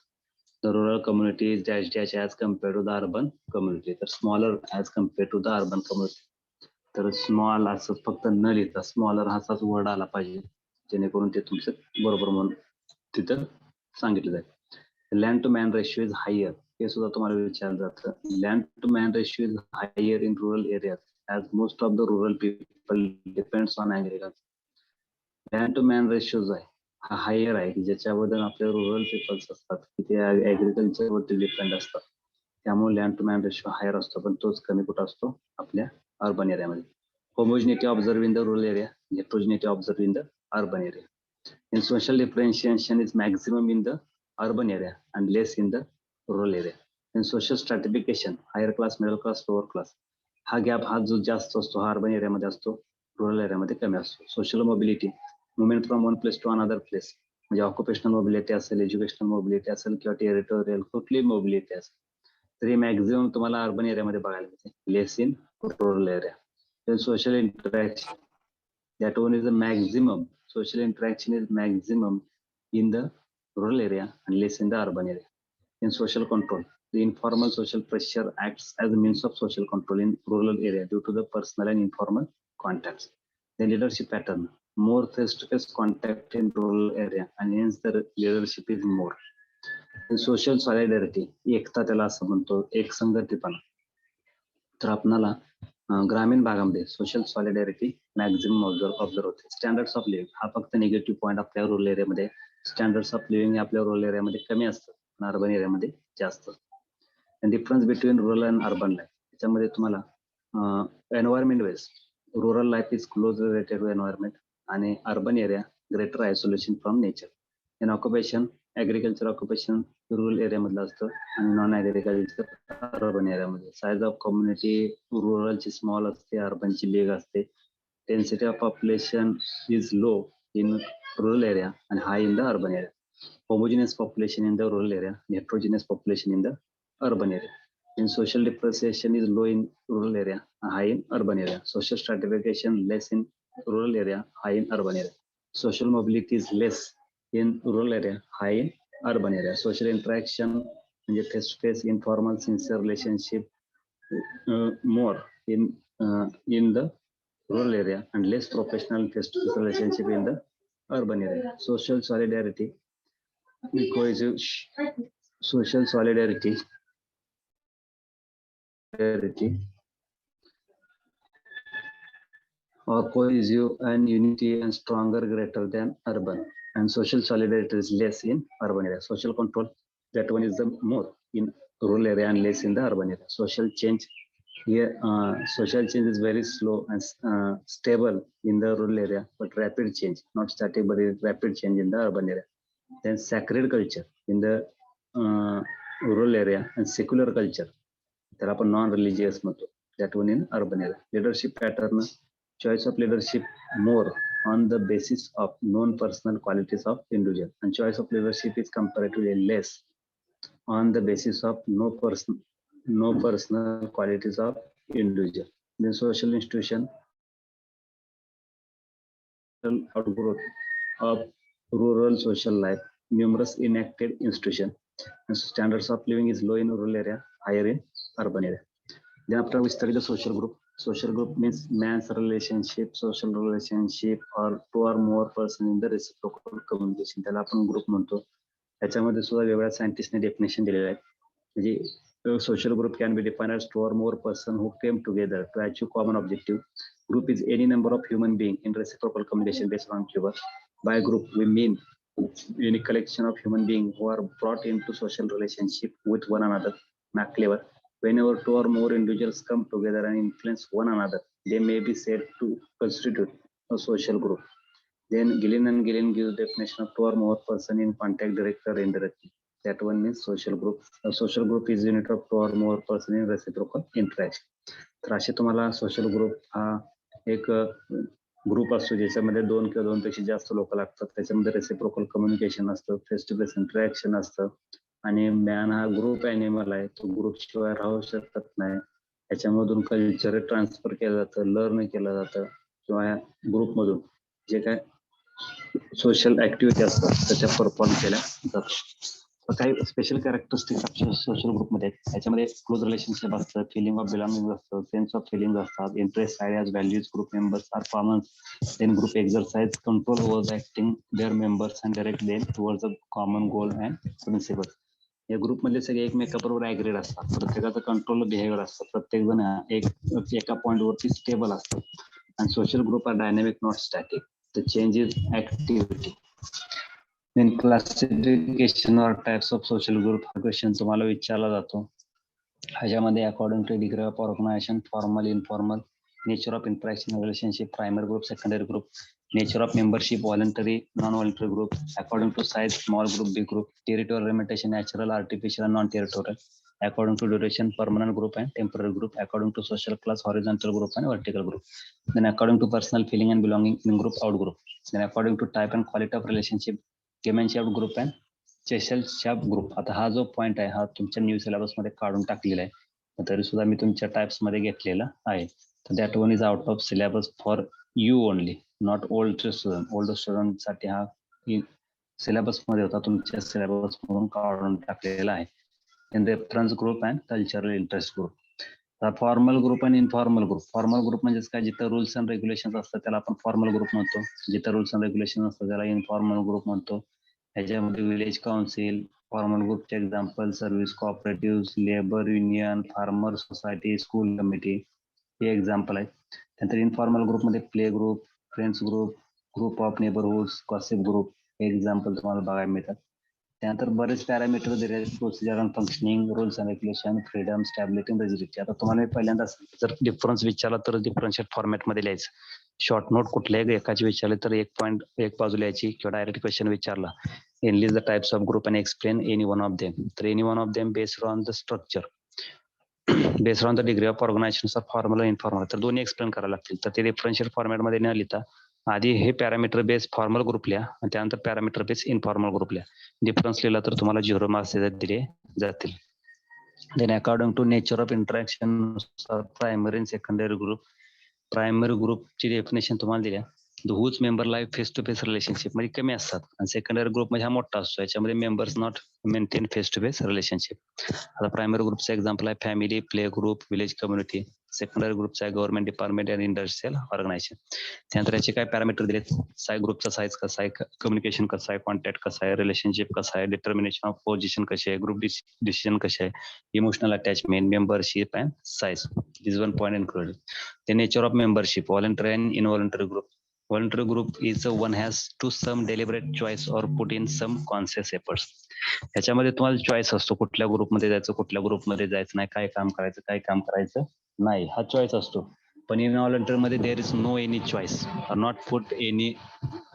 The rural community is dash dash as compare to the urban community, तर smaller as compare to the urban community. तर स्मॉल असं फक्त न लिहिता स्मॉलर हाचाच वर्ड आला पाहिजे जेणेकरून ते तुमचं बरोबर म्हणून तिथं सांगितलं जाईल. Land to man ratio is higher, हे सुद्धा तुम्हाला विचारलं जातं. Land to man ratio is higher in rural areas as most of the rural people depends on agriculture. Land to man ratio जो आहे हा हायर आहे की ज्याच्याबद्दल आपले रुरल पीपल्स असतात की ते ॲग्रिकल्चर वरती डिपेंड असतात, त्यामुळे land to man ratio higher असतो, पण तोच कमी कुठं असतो आपल्या अर्बन एरियामध्ये. Homogeneity observe in the rural area, heterogeneity observe in the urban area. In social differentiation is maximum in the urban area and less in the rural area. In social stratification higher class, middle class, lower class, हा gap हा जो जास्त असतो हा urban एरियामध्ये असतो, rural एरियामध्ये कमी असतो. Social mobility, movement from one place to another place, म्हणजे ऑक्युपेशनल मोबिलिटी असेल, एज्युकेशनल मोबिलिटी असेल किंवा टेरिटोरियल कुठली मोबिलिटी असेल, तरी मॅक्झिमम तुम्हाला अर्बन एरियामध्ये बघायला मिळते, less in rural area. Social interaction, that one is the maximum, social interaction is maximum in the rural area and less in the urban area. In social control, the informal social pressure acts as a means of social control in rural area due to the personal and informal contacts. The leadership pattern, more face-to-face contact in rural area and hence the leadership is more. In social solidarity, एकता त्याला असं म्हणतो, एक संगतीपणा. तर आपणाला ग्रामीण भागामध्ये सोशल सॉलिडॅरिटी मॅक्झिमम ऑब्झर्व होते. स्टँडर्ड्स ऑफ लिव्हिंग हा फक्त निगेटिव्ह पॉईंट आपल्या रुरल एरियामध्ये. स्टँडर्ड्स ऑफ लिव्हिंग आपल्या रुरल एरियामध्ये कमी असतं, पण अर्बन एरियामध्ये जास्त. Difference between rural and urban life, त्याच्यामध्ये तुम्हाला environment wise rural life is close related to environment आणि urban area greater isolation from nature. In occupation agriculture occupation rural एरियामधलं असतं आणि नॉन ॲग्रिकल्चर अर्बन एरियामध्ये. साईज ऑफ कम्युनिटी रुरलची स्मॉल असते, अर्बनची big असते. Density of population is low in rural area and high in the urban area. Homogeneous population in the rural area, heterogeneous population in the urban area. In social differentiation is low in rural area, high in urban area. Social stratification less in rural area, high in urban area. Social mobility is less in rural area, high in urban area. Social interaction, face to face, informal, sincere relationship more in the rural area and less professional face to face relationship in the urban area. Social solidarity, cohesive social solidarity or cohesive and unity and stronger greater than urban, and social solidarity is less in urban area. Social control, that one is the more in rural area and less in the urban area. Social change, here social change is very slow and stable in the rural area, but rapid change, not static but rapid change in the urban area. Then sacred culture in the rural area and secular culture, त्याला आपण non religious म्हणतो, that one in urban area. Leadership pattern, choice of leadership more on the basis of known personal qualities of individual, and choice of leadership is comparatively less on the basis of no personal qualities of individual. Then social institution, outgrowth of rural social life, numerous enacted institution, and standards of living is low in rural area, higher in urban area. Then after we study the social group. Social group means man's relationship, social relationship or two or more person in the reciprocal communication, त्याला आपण group म्हणतो. त्याच्यामध्ये सुद्धा वेगळ्या सायंटिस्टने definition दिलेलं आहे. म्हणजे social group can be defined as two or more person who came together to achieve common objective. Group is any number of human being in reciprocal communication based on clever. By group we mean any collection of human beings who are brought into social relationship with one another. McClever, whenever two or more individuals come together and influence one another, they may be said to constitute a social group. Then Gillen and Gillen gives definition of two or more person in contact directly or indirectly. That one means social group. A social group is unit of two or more person in reciprocal interaction. तर असे तुम्हाला social group हा एक group असतो ज्याच्यामध्ये दोन किंवा दोनपेक्षा जास्त लोक लागतात. त्याच्यामध्ये रेसिप्रोकल कम्युनिकेशन असतं, फेस टू फेस इंटरॅक्शन असतं. आणि मॅन हा ग्रुप ॲनिमल आहे, तो ग्रुप शिवाय राहू शकत नाही. त्याच्यामधून कल्चर ट्रान्सफर केलं जातं, लर्न केलं जातं, किंवा ग्रुपमधून जे काय सोशल ऍक्टिव्हिटी असतात त्याच्या परफॉर्म केल्या जातात. काही स्पेशल कॅरेक्टरिस्टिक्स सोशल ग्रुपमध्ये त्याच्यामध्ये क्लोज रिलेशनशिप असतं, फिलिंग ऑफ बिलॉंगिंग असतं, सेन्स ऑफ फिलिंग असतात, interest, ideas, values, group members are common. Then group exercise control over acting their members and direct them towards a common goal and principle. या ग्रुपमधले सगळे एकमेकाबरोबर ऍग्रीड असतात, प्रत्येकाचं control behaviour असतं, प्रत्येक जण एका पॉईंटवरती स्टेबल असतं. आणि social group are dynamic not static. The change is activity. Then classification or types of social group हा क्वेश्चन तुम्हाला विचारला जातो. ह्याच्यामध्ये according to degree of organisation, formal, informal, nature of interaction, relationship, primary group, secondary group, nature of membership, voluntary, non voluntary group, according to size, small group, big group, territorial limitation, natural, artificial, non territorial, according to duration, permanent group and temporary group, according to social class, horizontal group and vertical group. Then according to personal feeling and belonging, in group, out group. Then according to type and quality of relationship, Keman-Shaft group and Cheshel-Shaft group. आता हा जो point आहे हा तुमच्या new syllabus मध्ये काढून टाकलेला आहे, तरी सुद्धा मी तुमच्या टाइप्स मध्ये घेतलेला आहे. तर that one is out of syllabus for you only, not old student. Old student साठी हा सिलेबस मध्ये होता, तुमच्या सिलेबस मधून काढून टाकलेला आहे. In reference group and cultural interest group. Formal group आणि इनफॉर्मल ग्रुप. फॉर्मल ग्रुप म्हणजे काय, जिथं रूल्स अँड रेग्युलेशन असतात त्याला आपण फॉर्मल ग्रुप म्हणतो. जिथं रूल्स अँड रेग्युलेशन असतात त्याला इनफॉर्मल ग्रुप म्हणतो. ह्याच्यामध्ये विलेज काउन्सिल, फॉर्मल ग्रुपचे example service cooperative, labour union, farmer society, school committee. हे एक्झाम्पल आहे. त्यानंतर इन्फॉर्मल ग्रुपमध्ये play group, friends group, group of neighbourhoods, gossip group हे एक्झाम्पल तुम्हाला बघायला मिळतात. त्यानंतर बरेच पॅरामीटर दिले आहेत, procedure and functioning, rules and regulation, freedom, stability, rigidity. आता तुम्हाला पहिल्यांदा जर डिफरन्स विचारला तर डिफरन्शिएट फॉर्मॅटमध्ये लिहायचं. शॉर्ट नोट कुठल्याही एकाची विचारले तर एक पॉईंट एक बाजू लिहायची, किंवा डायरेक्ट क्वेश्चन विचारला enlist the types of group and explain any one of them. तर any one of them based on the structure, based on the degree of organization of formal informal. तर दोन्ही explain करायला लागतील. तर ते differential फॉर्मॅटमध्ये न लिहिता आधी हे पॅरामीटर बेस फॉर्मल ग्रुप लिहा आणि त्यानंतर पॅरामीटर बेस इनफॉर्मल ग्रुप लिहा. डिफरन्स लिहिला तर तुम्हाला 0 मार्क्स दिले जातील. Then according to nature of interaction primary आणि सेकंडरी ग्रुप. प्रायमरी ग्रुपची डेफिनेशन तुम्हाला दिल्या, whose member life face to face relationship मध्ये कमी असतात, आणि सेकंडरी ग्रुप मध्ये हा मोठा असतो. याच्यामध्ये members not maintain face to face relationship. आता प्रायमरी ग्रुपचा एक्झाम्पल आहे family, play group, village community. Secondary ग्रुपचा आहे गव्हर्नमेंट डिपार्टमेंट आणि इंडस्ट्रियल ऑर्गनायझेशन. त्यानंतर याचे काय पॅरामीटर दिलेत, ग्रुपचा साईज कसा आहे, कम्युनिकेशन कसं आहे, कॉन्टॅक्ट कसा आहे, रिलेशनशिप कसं आहे, डिटर्मिनेशन ऑफ पोझिशन कशी आहे, ग्रुप डिसिजन कसे आहे, emotional attachment, membership and size. This one point included. The nature of membership, voluntary and involuntary group. Voluntary group is one has to some deliberate choice or put in some conscious efforts. ह्याच्यामध्ये तुम्हाला choice असतो कुठल्या ग्रुपमध्ये जायचं, कुठल्या ग्रुपमध्ये जायचं नाही, काय काम करायचं, काय काम करायचं नाही, हा चॉईस असतो. पण इनव्हॉलंटरी मध्ये there is no any choice और not put any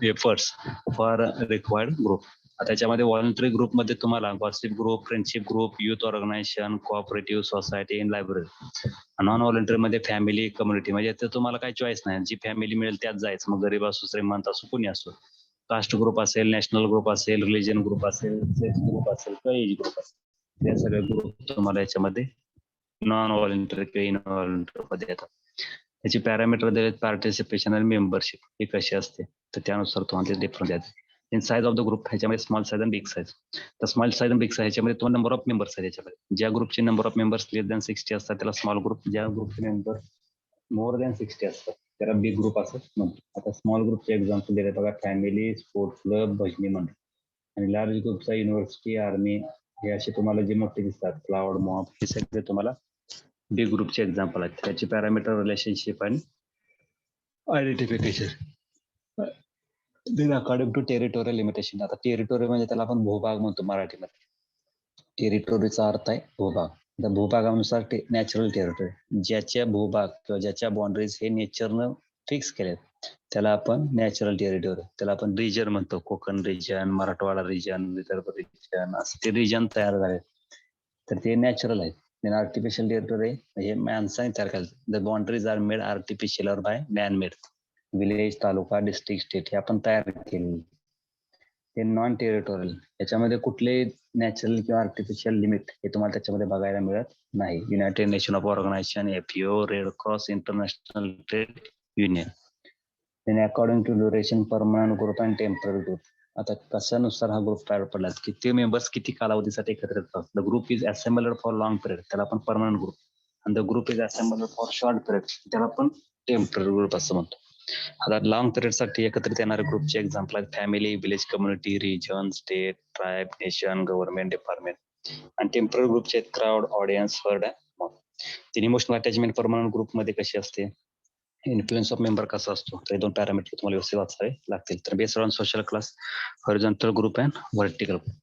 efforts for required group. त्याच्यामध्ये व्हॉलंटरी ग्रुपमध्ये तुम्हाला gossip group, friendship group, youth organization, cooperative society in library. Non voluntary मध्ये फॅमिली, कम्युनिटी, म्हणजे तुम्हाला काही चॉईस नाही, जी फॅमिली मिळेल त्यात जायचं, मग गरीब असो, श्रीमंत असो, कोणी असो. कास्ट ग्रुप असेल, नॅशनल ग्रुप असेल, रिलिजन ग्रुप असेल, सेक्स ग्रुप असेल किंवा एज ग्रुप असेल, या सगळे ग्रुप तुम्हाला याच्यामध्ये नॉन व्हॉलंटरी किंवा इनव्हॉलंटरी मध्ये येतात. त्याची पॅरामीटर दिलेत, पार्टिसिपेशन आणि मेंबरशिप हे कशी असते, तर त्यानुसार तुम्हाला डिफरन्स द्यायचं. In size of the group ह्याच्यामध्ये स्मॉल साईज आणि बिग साईज. तर स्मॉल साईज आणि बिग साईज ह्याच्यामध्ये तुम्हाला नंबर ऑफ मेंबर्स आहे. त्याच्यामध्ये ज्या ग्रुपचे number of members less than 60 असतात त्याला स्मॉल ग्रुप, ज्या ग्रुपचे मेंबर मोर दॅन 60 असतात त्याला बिग ग्रुप असं म्हणतो. आता स्मॉल ग्रुपचे एक्झाम्पल दिले बघा, फॅमिली, स्पोर्ट्स क्लब, भजनी मंडळ. आणि लार्ज ग्रुपचा युनिव्हर्सिटी, आर्मी, हे असे तुम्हाला जे मोठे दिसतात, क्लाउड, मॉब, हे सगळे तुम्हाला बिग ग्रुपचे एक्झाम्पल आहेत. त्याचे पॅरामीटर, रिलेशनशिप आणि identification. Then according to territorial limitation. आता टेरिटोरी म्हणजे त्याला आपण भूभाग म्हणतो मराठीमध्ये. टेरिटोरीचा अर्थ आहे भूभाग. त्या भूभागानुसार नॅचरल टेरिटोरी, ज्याच्या भूभाग किंवा ज्याच्या बाउंड्रीज हे नेचरनं फिक्स केलेत त्याला आपण नॅचरल टेरिटोरी, त्याला आपण रिजन म्हणतो. Konkan region, Marathwada region, Vidarbha region, असं ते रिजन तयार झाले, तर ते नॅचरल आहेत. आर्टिफिशियल टेरिटोरी म्हणजे माणसाने तयार केलं. The boundaries are made artificial or by man made. Village, taluka, district, state हे आपण तयार केले. ते नॉन टेरिटोरियल, याच्यामध्ये कुठले नॅचरल किंवा आर्टिफिशियल लिमिट हे तुम्हाला त्याच्यामध्ये बघायला मिळत नाही. United nation of organisation, FEO, red cross, international trade union. According to duration, permanent group and temporary group. आता कशानुसार हा ग्रुप तयार पडला, किती मेंबर्स किती कालावधीसाठी एकत्रित असतात. The group is assembled for long period, त्याला आपण परमनंट ग्रुप. आणि the group is assembled for short period, त्याला आपण टेम्पररी ग्रुप असं म्हणतो. आता लॉंग पिरियड साठी एकत्रित येणारे ग्रुपचे एक्झाम्पल आहेत family, village community, region, state, tribe, nation, government department. आणि टेम्पररी ग्रुपचे crowd, audience, herd. Emotional attachment permanent ग्रुपमध्ये कशी असते, इन्फ्लुएन्स ऑफ मेंबर कसा असतो, तर दोन पॅरामीटर तुम्हाला व्यवस्थित वाचावे लागतील. तर based on social class, horizontal group and vertical group.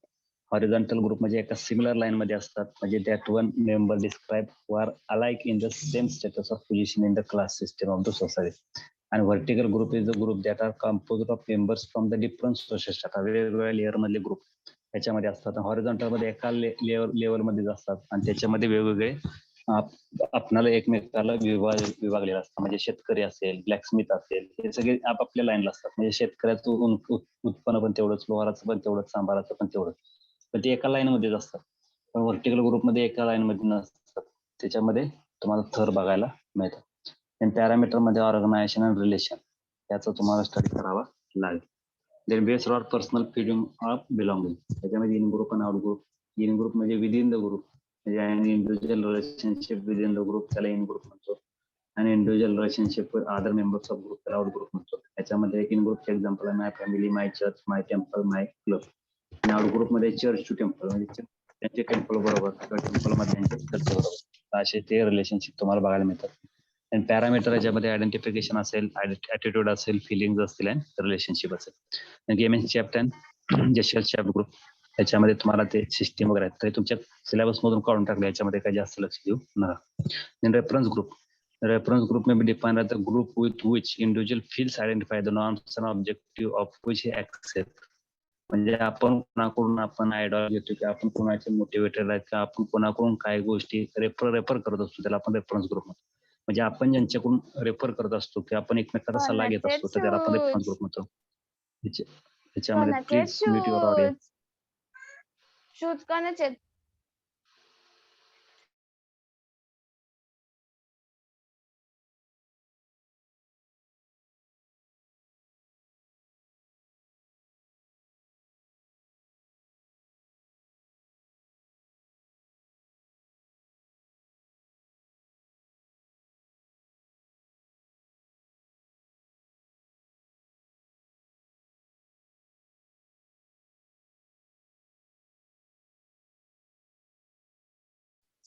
Horizontal group म्हणजे एका सिमिलर लाईन मध्ये असतात, म्हणजे that one member describe were alike in the same status of position in the class system of the society. आणि vertical group is the group that are compose of members from the different social strata, वेगवेगळ्या layer मधले group त्याच्यामध्ये असतात. Horizontal मध्ये एका level मध्येच असतात आणि त्याच्यामध्ये वेगवेगळे आपणाला एकमेकाला विभागलेला असतात. म्हणजे शेतकरी असेल, ब्लॅकस्मिथ असेल, हे सगळे आपापल्या लाईनला असतात. म्हणजे शेतकऱ्याचं उत्पन्न पण तेवढंच, लोहाराचं पण तेवढंच, सांबाराचं पण तेवढंच, पण ते एका लाईन मध्येच असतात. पण व्हर्टिकल ग्रुपमध्ये एका लाईन मध्ये नसतात, त्याच्यामध्ये तुम्हाला थर बघायला मिळतात. आणि पॅरामीटर मध्ये ऑर्गनायझेशन अँड रिलेशन याचा तुम्हाला स्टडी करावा लागेल. Then based on personal feeling of belonging, त्याच्यामध्ये इन ग्रुप आणि आउट ग्रुप. इन ग्रुप म्हणजे विदिन द ग्रुप, म्हणजे individual relationship within the group त्याला इन ग्रुप म्हणतो, आणि individual relationship with other members of group त्याला आउट ग्रुप म्हणतो. त्याच्यामध्ये एक इन ग्रुपचे एक्झाम्पल आहे my family, my church, my temple, my club. आणि आउट ग्रुप मध्ये चर्च टू टेम्पल, म्हणजे त्यांचे टेम्पल बरोबर किंवा टेम्पल मध्ये त्यांचे चर्च बरोबर, असे ते रिलेशनशिप तुम्हाला बघायला मिळतात. आणि पॅरामीटर याच्यामध्ये आयडेंटिफिकेशन असेल, ऍटिट्यूड असेल, फिलिंग्स असतील आणि रिलेशनशिप असेल. गेमिंग चॅप्टर जेशल चॅप ग्रुप याच्यामध्ये तुम्हाला ते सिस्टीम वगैरे आहेत, ते तुमच्या सिलेबस मधून काढून टाकले, याच्यामध्ये काही जास्त लक्ष देऊ नका. Reference group. Reference group may be defined as a group with which individual feels identify the norms and objective of which he accepts. म्हणजे आपण कोणाकडून आपण आयडिया घेतो की आपण कोणाचे मोटिवेटेड आहेत का, आपण कोणाकडून काय गोष्टी रेफर करत असतो, त्याला आपण रेफरन्स ग्रुप म्हणतो. म्हणजे आपण ज्यांच्याकडून रेफर करत असतो की आपण एकमेकांना सल्ला घेत असतो, तर त्याला आपण रेफरन्स ग्रुप म्हणतो. त्याच्यामध्ये please mute your audio. Shoes कोणाचे?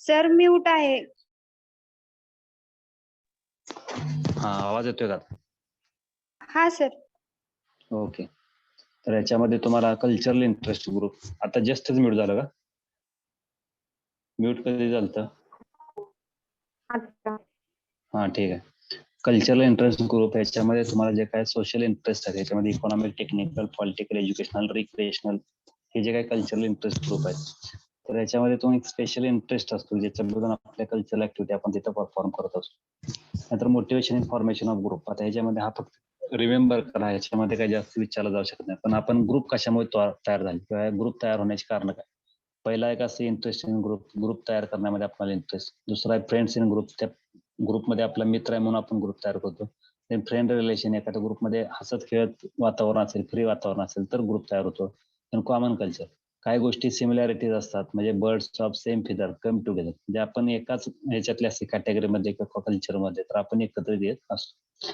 सर म्यूट आहे. हा, आवाज येतोय का? हा सर. ओके. तर याच्यामध्ये तुम्हाला कल्चरल इंटरेस्ट ग्रुप, आता जस्टच म्यूट झालं का? म्यूट कधी झालं? हा, ठीक आहे. कल्चरल इंटरेस्ट ग्रुप याच्यामध्ये तुम्हाला जे काय सोशल इंटरेस्ट आहे, त्याच्यामध्ये economic, technical, political, educational, recreational हे जे काही कल्चरल इंटरेस्ट ग्रुप आहेत, तर याच्यामध्ये तुम्ही स्पेशल इंटरेस्ट असतो ज्याच्यामधून आपल्या कल्चरल ऍक्टिव्हिटी आपण तिथं परफॉर्म करत असतो. नंतर मोटिवेशन इन्फॉर्मेशन ऑफ ग्रुप. आता ह्याच्यामध्ये हा फक्त रिमेंबर करा, याच्यामध्ये काही जास्त विचारलं जाऊ शकत नाही, पण आपण ग्रुप कशामुळे तयार झाले किंवा ग्रुप तयार होण्याचे कारण काय. पहिला एक असं इंटरेस्ट इन ग्रुप तयार करण्यामध्ये आपल्याला इंटरेस्ट. दुसरा आहे फ्रेंड्स इन ग्रुप, त्या ग्रुपमध्ये आपला मित्र आहे म्हणून आपण ग्रुप तयार करतो. फ्रेंड रिलेशन, एखाद्या ग्रुपमध्ये हसत खेळत वातावरण असेल, फ्री वातावरण असेल तर ग्रुप तयार होतो. आणि कॉमन कल्चर, काही गोष्टी सिमिलॅरिटीज असतात, म्हणजे birds of same feather come together, म्हणजे आपण एकाच ह्याच्यातल्या असते कॅटेगरीमध्ये किंवा कल्चरमध्ये, तर आपण एकत्रित येत असतो.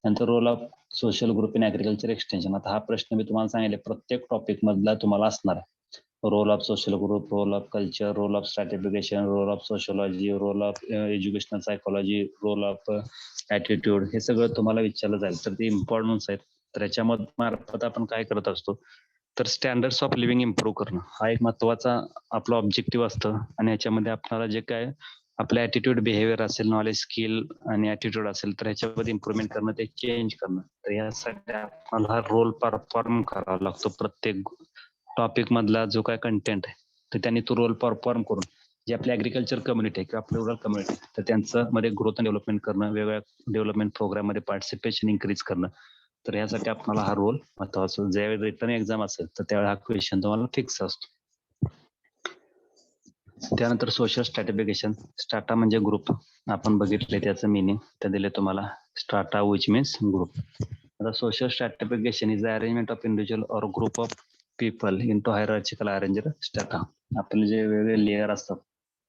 नंतर role of social group in agriculture extension. आता हा प्रश्न मी तुम्हाला सांगितले प्रत्येक टॉपिक मधला तुम्हाला असणार आहे. Role of social group, role of culture, role of stratification, role of sociology, role of educational psychology, role of attitude, हे सगळं तुम्हाला विचारलं जाईल, तर ते इम्पॉर्टन्स आहेत. तर याच्यामध्ये मार्फत आपण काय करत असतो, तर स्टँडर्ड्स ऑफ लिव्हिंग इम्प्रूव्ह करणं हा एक महत्वाचा आपला ऑब्जेक्टिव्ह असतं. आणि याच्यामध्ये आपल्याला जे काय आपलं ऍटिट्यूड, बिहेवियर असेल, नॉलेज, स्किल आणि ऍटिट्यूड असेल, तर ह्याच्यामध्ये इम्प्रुव्हमेंट करणं, ते चेंज करणं. तर यासाठी आपल्याला हा रोल परफॉर्म करावा लागतो. प्रत्येक टॉपिक मधला जो काय कंटेंट आहे, तर त्यांनी तो रोल परफॉर्म करून जे आपली ऍग्रिकल्चर कम्युनिटी आहे किंवा आपली रुरल कम्युनिटी, तर त्यांचं मध्ये ग्रोथ अँड डेव्हलपमेंट करणं, वेगवेगळ्या डेव्हलपमेंट प्रोग्राम मध्ये पार्टिसिपेशन इन्क्रीज करणं. तर यासाठी आपल्याला हा रोल महत्वाचा. ज्यावेळी रिटर्न एक्झाम असेल तर त्यावेळी हा क्वेश्चन तुम्हाला फिक्स असतो. त्यानंतर सोशल स्ट्रॅटिफिकेशन. स्ट्राटा म्हणजे ग्रुप, आपण बघितले त्याचं मिनिंग ते दिले तुम्हाला. Strata which means group. आता social stratification is the arrangement of individual और group of people into hierarchical arranger strata. आपले जे वेगवेगळे लेअर असतात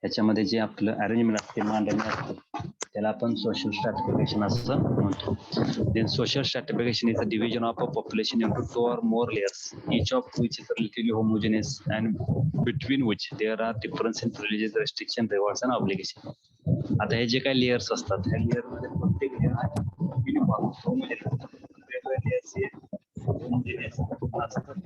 त्याच्यामध्ये जे आपलं अरेंजमेंट असते, मांडणी असते, त्याला आपण सोशल स्ट्रॅटिफिकेशन असं म्हणतो. Then social stratification is the division of a population into 2 or more layers, each of which is relatively homogeneous and between which there are difference in privileges, restriction, rewards and obligation. आता हे जे काही layers असतात, ह्या layer मध्ये प्रत्येक layer uniform homogeneous असतात. वेगवेगळे लेयर्स हे होमोजेनियस असतात.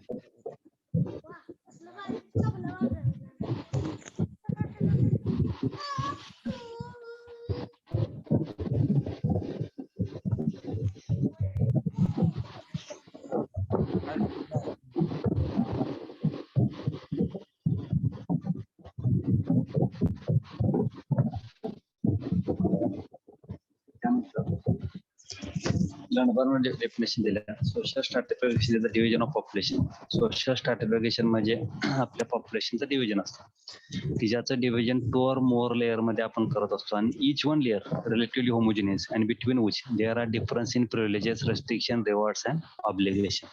डेफिनेशन दिलं. Social stratification is the division of population. Social स्ट्रॅटिफिकेशन म्हणजे आपल्या पॉप्युलेशनचं डिव्हिजन असतं, की ज्याचं डिव्हिजन 2 or more लेअर मध्ये आपण करत असतो. आणि each one layer relatively homogeneous and between which there are difference in privileges, restriction, rewards and obligation.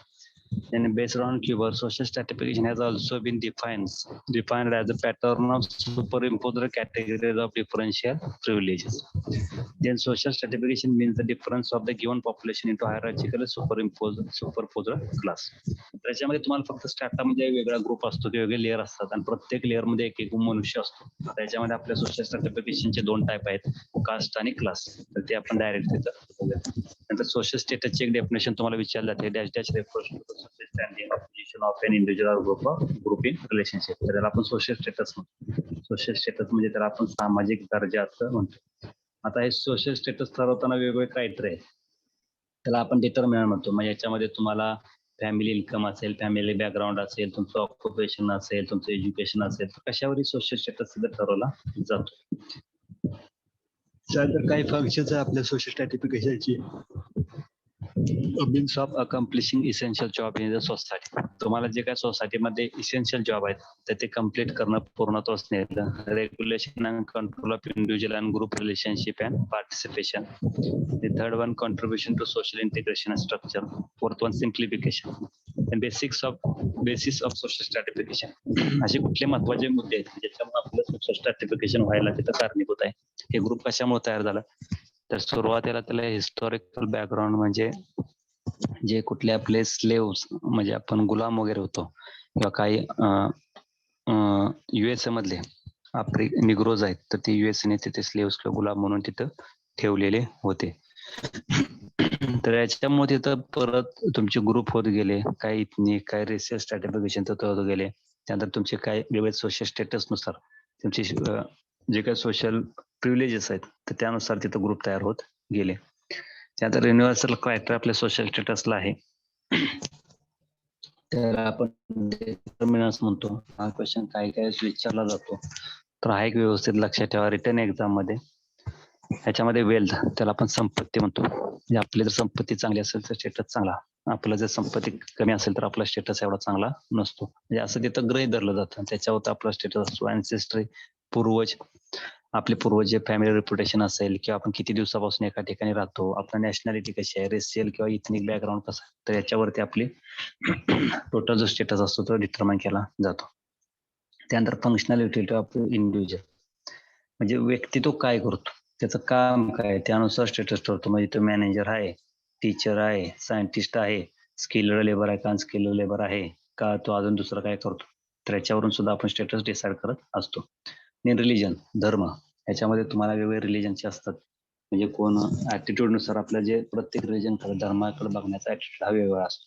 And based on Cuba, social stratification has also been defined as a pattern of superimposed categories of differential privileges. Then social stratification means the difference of the given population into hierarchical superposed class. त्याच्यामध्ये तुम्हाला फक्त स्ट्रॅटा म्हणजे वेगळा group असतो किंवा वेगळे layer असतात आणि प्रत्येक लेअर मध्ये एक एक मनुष्य असतो. त्याच्यामध्ये आपल्या सोशल स्ट्रॅटिफिकेशनचे 2 टाईप आहेत, कास्ट आणि क्लास. तर ते आपण डायरेक्ट तिथं बघूया. नंतर सोशल स्टेटसचे एक डेफिनेशन तुम्हाला विचारलं जाते, dash dash refers to the social standing of position of an individual group in relationship. तर त्याला आपण सोशल स्टेटस म्हणतो. सोशल स्टेटस म्हणजे त्याला आपण सामाजिक दर्जा असं म्हणतो. आता हे सोशल स्टेटस ठरवताना वेगवेगळे क्रायटेरिया आहेत, त्याला आपण डिटरमिनंट म्हणतो. म्हणजे याच्यामध्ये तुम्हाला फॅमिली इन्कम असेल, फॅमिली बॅकग्राऊंड असेल, तुमचं ऑक्युपेशन असेल, तुमचं एज्युकेशन असेल, तर कशावरही सोशल स्टेटस सुद्धा ठरवला जातो. त्यानंतर काही फंक्शन्स आहे आपल्या सोशल स्ट्रॅटिफिकेशनची. Means of accomplishing essential job in the society. तुम्हाला जे काही सोसायटीमध्ये इसेन्शियल जॉब आहेत तर ते कम्प्लीट करणं पूर्णत्वास नेतं. Regulation and control of individual and group relationship and participation. The third one, contribution to social integration and structure. Fourth one, simplification. And basis of social stratification. असे कुठले महत्वाचे मुद्दे आहेत ज्याच्यामुळे आपलं सोशल स्ट्रॅटिफिकेशन व्हायला तिथं कारणीभूत आहे. हे ग्रुप कशामुळे तयार झालं, तर सुरुवातीला त्याला हिस्टॉरिकल बॅकग्राऊंड म्हणजे जे कुठले आपले स्लेव्स म्हणजे आपण गुलाम वगैरे होतो किंवा काही युएसए मधले निग्रोज आहेत तर ते युएसए ने तिथे स्लेव्स किंवा गुलाम म्हणून तिथं ठेवलेले होते. तर याच्यामुळे तिथं परत तुमचे ग्रुप होत गेले, काही इथनिक काही रेशियल स्ट्रॅटिफिकेशन तर होत गेले. त्यानंतर तुमचे काही वेगळे सोशल स्टेटस नुसार तुमचे जे काही सोशल प्रिव्हिलेजेस आहेत तर त्यानुसार तिथं ग्रुप तयार होत गेले. त्यानंतर युनिव्हर्सल क्रायटेरिया आपल्या सोशल स्टेटसला आहे, त्याला आपण डिटर्मिनंट्स म्हणतो. हा क्वेश्चन काही विचारला जातो, तर हा एक व्यवस्थित लक्षात ठेवा रिटर्न एक्झाम मध्ये. ह्याच्यामध्ये वेल्थ त्याला आपण संपत्ती म्हणतो. म्हणजे आपली जर संपत्ती चांगली असेल तर स्टेटस चांगला, आपलं जर संपत्ती कमी असेल तर आपला स्टेटस एवढा चांगला नसतो. म्हणजे असं तिथं गृहीत धरलं जातं. त्याच्यावर आपला स्टेटस असतो. अँसेस्ट्री पूर्वज, आपले पूर्वज जे फॅमिली रेप्युटेशन असेल किंवा आपण किती दिवसापासून एका ठिकाणी राहतो, आपला नॅशनॅलिटी कशी आहे, रेशियल किंवा इथनिक बॅकग्राऊंड कसं, तर याच्यावरती आपली टोटल जो स्टेटस असतो तो डिटरमाइन केला जातो. त्यानंतर फंक्शनल युटिलिटी ऑफ इंडिव्हिज्युअल म्हणजे व्यक्ती तो काय करतो, त्याचं काम काय, त्यानुसार स्टेटस ठरतो. म्हणजे तो मॅनेजर आहे, टीचर आहे, सायंटिस्ट आहे, स्किल्ड लेबर आहे का अनस्किल्ड लेबर आहे का, तो अजून दुसरं काय करतो, तर याच्यावरून सुद्धा आपण स्टेटस डिसाईड करत असतो. इन रिलिजन, धर्म, याच्यामध्ये तुम्हाला वेगवेगळे रिलिजनचे असतात. म्हणजे कोण ऍटिट्यूड नुसार आपलं जे प्रत्येक रिलिजन धर्माकडे बघण्याचा ऍटिट्यूड हा वेगळा असतो.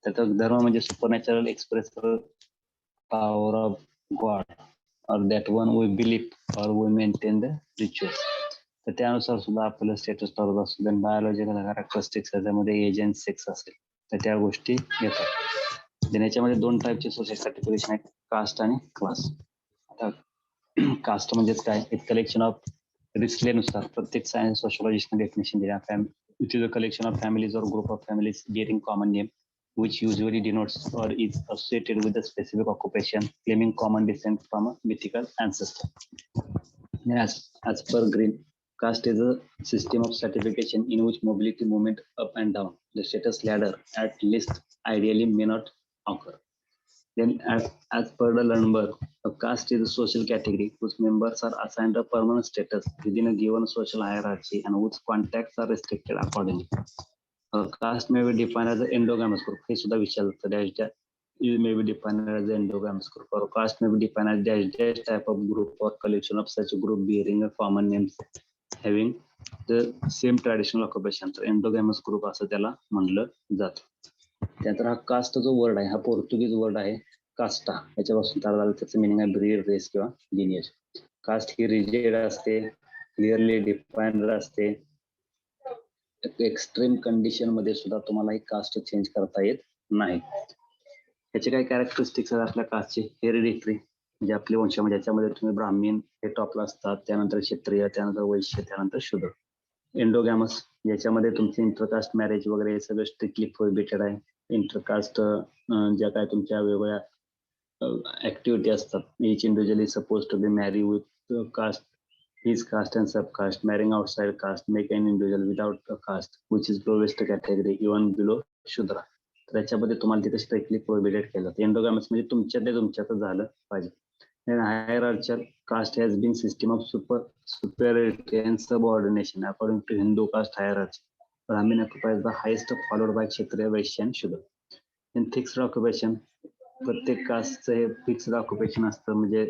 त्याचा धर्म म्हणजे supernatural express power of God or that one we believe or we maintain the rituals. तर त्यानुसार सुद्धा आपल्याला स्टेटस ठरवत असतो. देन बायोलॉजिकल कॅरेक्टरिस्टिक्स त्याच्यामध्ये एज अँड सेक्स असेल तर त्या गोष्टी येतात. देन याच्यामध्ये 2 टाईपचे सोशल सर्टिफिकेशन आहेत, कास्ट आणि क्लास. आता कास्ट म्हणजेच काय, एक कलेक्शन ऑफ रिस्कलेनुसार प्रत्येक सायन्स सोशलॉजिस्टने डेफिनेशन दिल्या. It is a collection of families or group of families bearing common name which usually denotes or is associated with a specific occupation, claiming common descent from a mythical ancestor. As per Green, caste is a system of stratification in which mobility movement up and down the status ladder at least ideally may not occur. Then as per the Lundberg, a caste is a social category whose members are assigned a permanent status within a given social hierarchy and whose contacts are restricted accordingly. Caste may be defined as an endogamous group. हे सुद्धा विचारलं, may be defined as an endogamous group, or caste may be defined as dash type of group or collection of such group bearing a common names having the same traditional occupation. तर endogamous group असं त्याला म्हणलं जातं. त्यानंतर हा caste जो word आहे हा पोर्तुगीज वर्ड आहे कास्टा, याच्यापासून तयार झालं. त्याचं मिनिंग आहे ब्रीड, रेस किंवा लिनियज. कास्ट ही रिजिड असते, क्लिअरली डिफाईन्ड असते. एक्स्ट्रीम कंडिशन मध्ये सुद्धा तुम्हाला ही कास्ट चेंज करता येत नाही. याचे काही कॅरेक्टरिस्टिक्स आहेत आपल्या कास्टचे. हेरिडिटरी म्हणजे आपले वंशामध्ये, याच्यामध्ये तुम्ही ब्राह्मण हे टॉपला असतात, त्यानंतर क्षत्रिय, त्यानंतर वैश्य, त्यानंतर शूद्र. एंडोगॅमस याच्यामध्ये तुमचे इंटरकास्ट मॅरेज वगैरे हे सगळं स्ट्रिक्टली प्रोहिबिटेड आहे. इंटरकास्ट ज्या काय तुमच्या वेगवेगळ्या ऍक्टिव्हिटी असतात, each individual is suppose to be marry with caste, his caste and subcaste, marrying outside caste, make an individual without a caste, which is lowest category, even below Shudra. त्याच्यामध्ये तुम्हाला तिथे strictly prohibited केलं जातं. एंडोगॅमस म्हणजे तुमच्यातच झालं पाहिजे. हायरार्चिकल caste has been system of superiority and subordination according to Hindu caste hierarchy. Brahmin occupies the highest followed by Kshatriya, Vaishya and Shudra. In fixed occupation, प्रत्येक कास्टचं हे फिक्स्ड ऑक्युपेशन असतं, म्हणजे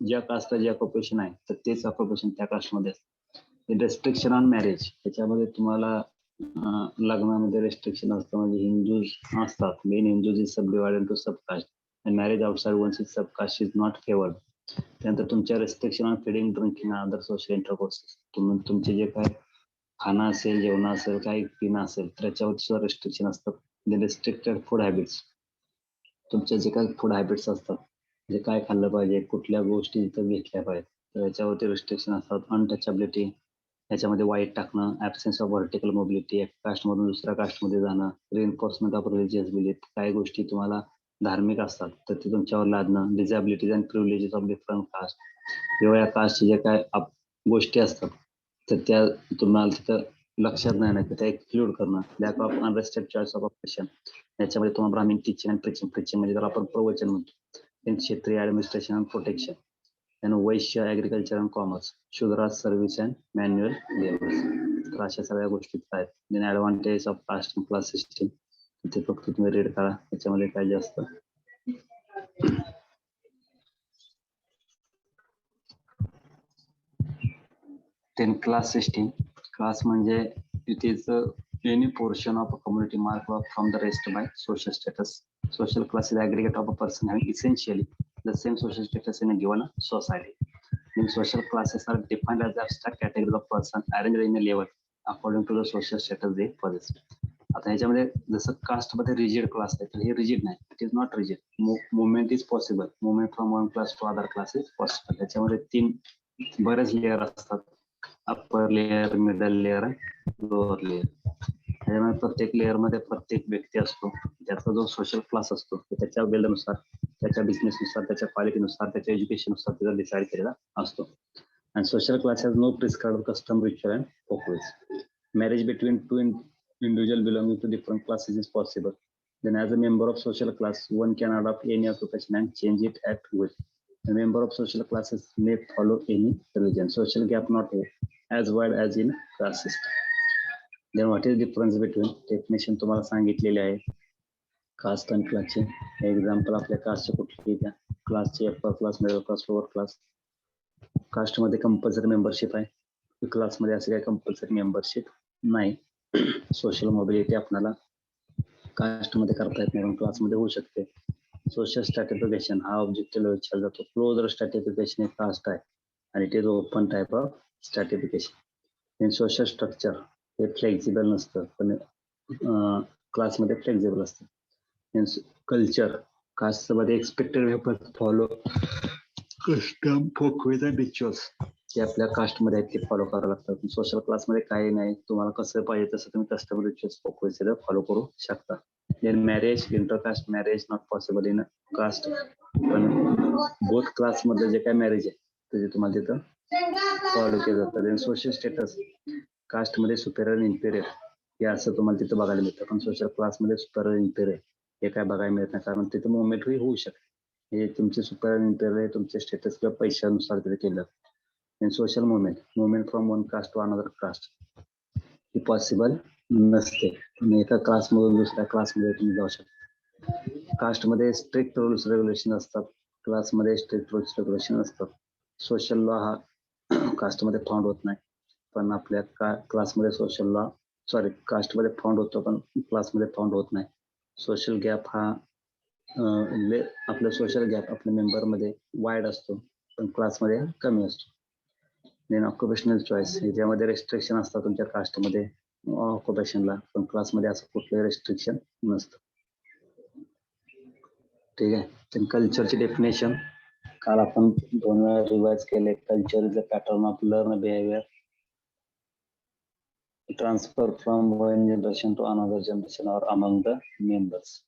ज्या कास्टला जे ऑक्युपेशन आहे तर तेच ऑक्युपेशन त्या कास्टमध्ये असतं. रेस्ट्रिक्शन ऑन मॅरेज, त्याच्यामध्ये तुम्हाला लग्नामध्ये रेस्ट्रिक्शन असतं, म्हणजे हिंदू असतात, main Hindus is sub divided to sub caste and marriage outside ones is sub caste is not favoured. त्यानंतर तुमच्या restriction on feeding, drinking other social intercourses, तुमचे जे काय खाणं असेल, जेवण असेल, काही पिणं असेल त्याच्यावरती सुद्धा रेस्ट्रिक्शन असतं. रिस्ट्रिक्टेड फूड हॅबिट्स, तुमचे जे काही फूड हॅबिट्स असतात, जे काय खाल्लं पाहिजे, कुठल्या गोष्टी इथं घेतल्या पाहिजेत, तर याच्यावरती रिस्ट्रिक्शन असतात. अनटचॅबिलिटी, याच्यामध्ये वाईट टाकणं, ऍब्सेन्स ऑफ व्हर्टिकल मोबिलिटी, एक कास्टमधून दुसऱ्या कास्टमध्ये जाणं, रिएन्फोर्समेंट ऑफ रिलिजियस बिलीफ, काही गोष्टी तुम्हाला धार्मिक असतात तर ते तुमच्यावर लादणं, disabilities and privileges of different caste, किंवा या कास्टचे जे काय गोष्टी असतात तर त्या तुम्हाला तिथं लक्षात नाही ना, त्या एक्सक्लूड करणं, lack of unrestricted choice of occupation, याच्यामध्ये तुम्हाला ब्राह्मण टीचिंग अँड प्रिचिंग म्हणजे त्याला आपण प्रवचन म्हणतो, क्षेत्रीय ऍडमिनिस्ट्रेशन अँड प्रोटेक्शन, त्यानं Vaishya agriculture and commerce, Shudras service and manual labours, तर अशा सगळ्या गोष्टी आहेत. Then advantage of caste class system, ते फक्त तुम्ही रीड करा, त्याच्यामध्ये काय जास्त. देन क्लास सिस्टीम, क्लास म्हणजे it is any portion of a community mark from the rest by social status. Social class is aggregate of a person having essentially the same social status in a given society. Then social classes are defined as abstract categories of person arranged in a level according to the social status they possess. आता ह्याच्यामध्ये जसं caste मध्ये rigid class आहे तर हे rigid नाही, it is not rigid. Movement is possible, movement from one class to other class is possible. त्याच्यामध्ये 3 बरेच लेअर असतात, अप्पर लेअर, मिडल लेअर आणि लोअर लेअर. त्याच्यामुळे प्रत्येक लेअर मध्ये प्रत्येक व्यक्ती असतो, त्याचा जो सोशल क्लास असतो त्याच्या वेल्थनुसार, त्याच्या बिझनेसनुसार, त्याच्या क्वालिटीनुसार, त्याच्या एज्युकेशननुसार त्याचा डिसाईड केलेला असतो. And social class has no prescribed custom, ritual and folklore. Marriage between two individuals belonging to different classes is possible. Then as a member of social class, one can adopt any occupation and change it at will. A member of social classes may follow any religion. Social gap not as wide as in class system. Then what is difference between? Definition तुम्हाला सांगितलेली आहे caste आणि क्लासचे. Example आपल्या कास्टचे कुठली द्या, क्लासचे upper class, middle class, lower class. Caste मध्ये कंपल्सरी मेंबरशिप आहे, क्लासमध्ये असे काही कंपल्सरी मेंबरशिप नाही. सोशल मोबिलिटी आपल्याला कास्टमध्ये करता येत नाही पण क्लासमध्ये होऊ शकते. सोशल स्ट्रॅटिफिकेशन हा ऑब्जेक्टिव्ह विचारला जातो. क्लोजर स्ट्रॅटिफिकेशन हे कास्ट आहे आणि it is open type of स्ट्रॅटिफिकेशन. Social structure हे फ्लेक्झिबल नसतं पण क्लासमध्ये फ्लेक्झिबल असतं. कल्चर कास्ट मध्ये expected follow custom, Folkways and rituals जे आपल्या कास्टमध्ये आहेत ते फॉलो करावं लागतात. सोशल क्लासमध्ये काही नाही, तुम्हाला कसं पाहिजे तसं तुम्ही कस्टम, रिच्युअल्स, फोकवेज फॉलो करू शकता. Then marriage, intercaste marriage not possible in caste, पण बोथ क्लासमध्ये जे काय मॅरेज आहे ते तुम्हाला तिथं फॉलो केलं जातं. देन सोशल स्टेटस, कास्टमध्ये सुपेरियर, इन्फेरियर हे असं तुम्हाला तिथं बघायला मिळतं, पण सोशल क्लासमध्ये सुपेरियर, इन्फेरियर हे काय बघायला मिळत नाही, कारण तिथं मुवमेंट होऊ शकते. हे तुमचे सुपेरियर, इन्फेरियर तुमचे स्टेटस किंवा पैशानुसार तिथे केलं. In social movement from one caste to another caste ही पॉसिबल नसते, आणि एका क्लासमधून दुसऱ्या क्लासमध्ये तुम्ही जाऊ शकता. कास्टमध्ये स्ट्रिक्ट रूल्स रेग्युलेशन असतात, क्लासमध्ये स्ट्रिक्ट रूल्स रेग्युलेशन असतात. सोशल लॉ हा कास्टमध्ये फाउंड होत नाही, पण आपल्या क्लासमध्ये सोशल लॉ कास्टमध्ये फाउंड होतो पण क्लासमध्ये फाउंड होत नाही. सोशल गॅप हा आपलं सोशल गॅप आपल्या मेंबरमध्ये वाईड असतो पण क्लासमध्ये कमी असतो. देन ऑक्युपेशनल चॉईस, याच्यामध्ये रेस्ट्रिक्शन असतात तुमच्या कास्टमध्ये ऑक्युपेशनला, पण क्लासमध्ये असं कुठलंही रेस्ट्रिक्शन नसतं. ठीक आहे. देन कल्चरची डेफिनेशन काल आपण 2 वेळा रिवाइज केले. Culture is a pattern of learn behaviour transfer from one generation to another generation or among the members,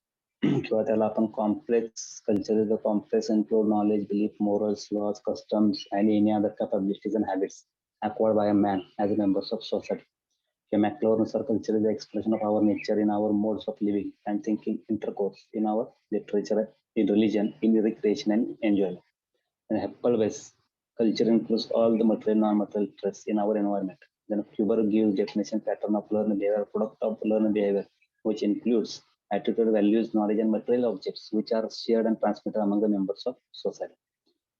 किंवा त्याला आपण complex, culture is a complex include knowledge, belief, morals, laws, customs and any other capabilities and habits acquired by a man as members of society. किंवा मॅक्लॉरनुसार culture is the expression of our nature in our modes of living and thinking intercourse in our literature in religion in recreation and enjoyment. And Heppelweis, culture includes all the material, non-material traits in our environment. Then Huber gives definition pattern of learned behavior, product of learned behavior, which includes attitude, values, knowledge, and material objects, which are shared and transmitted among the members of society.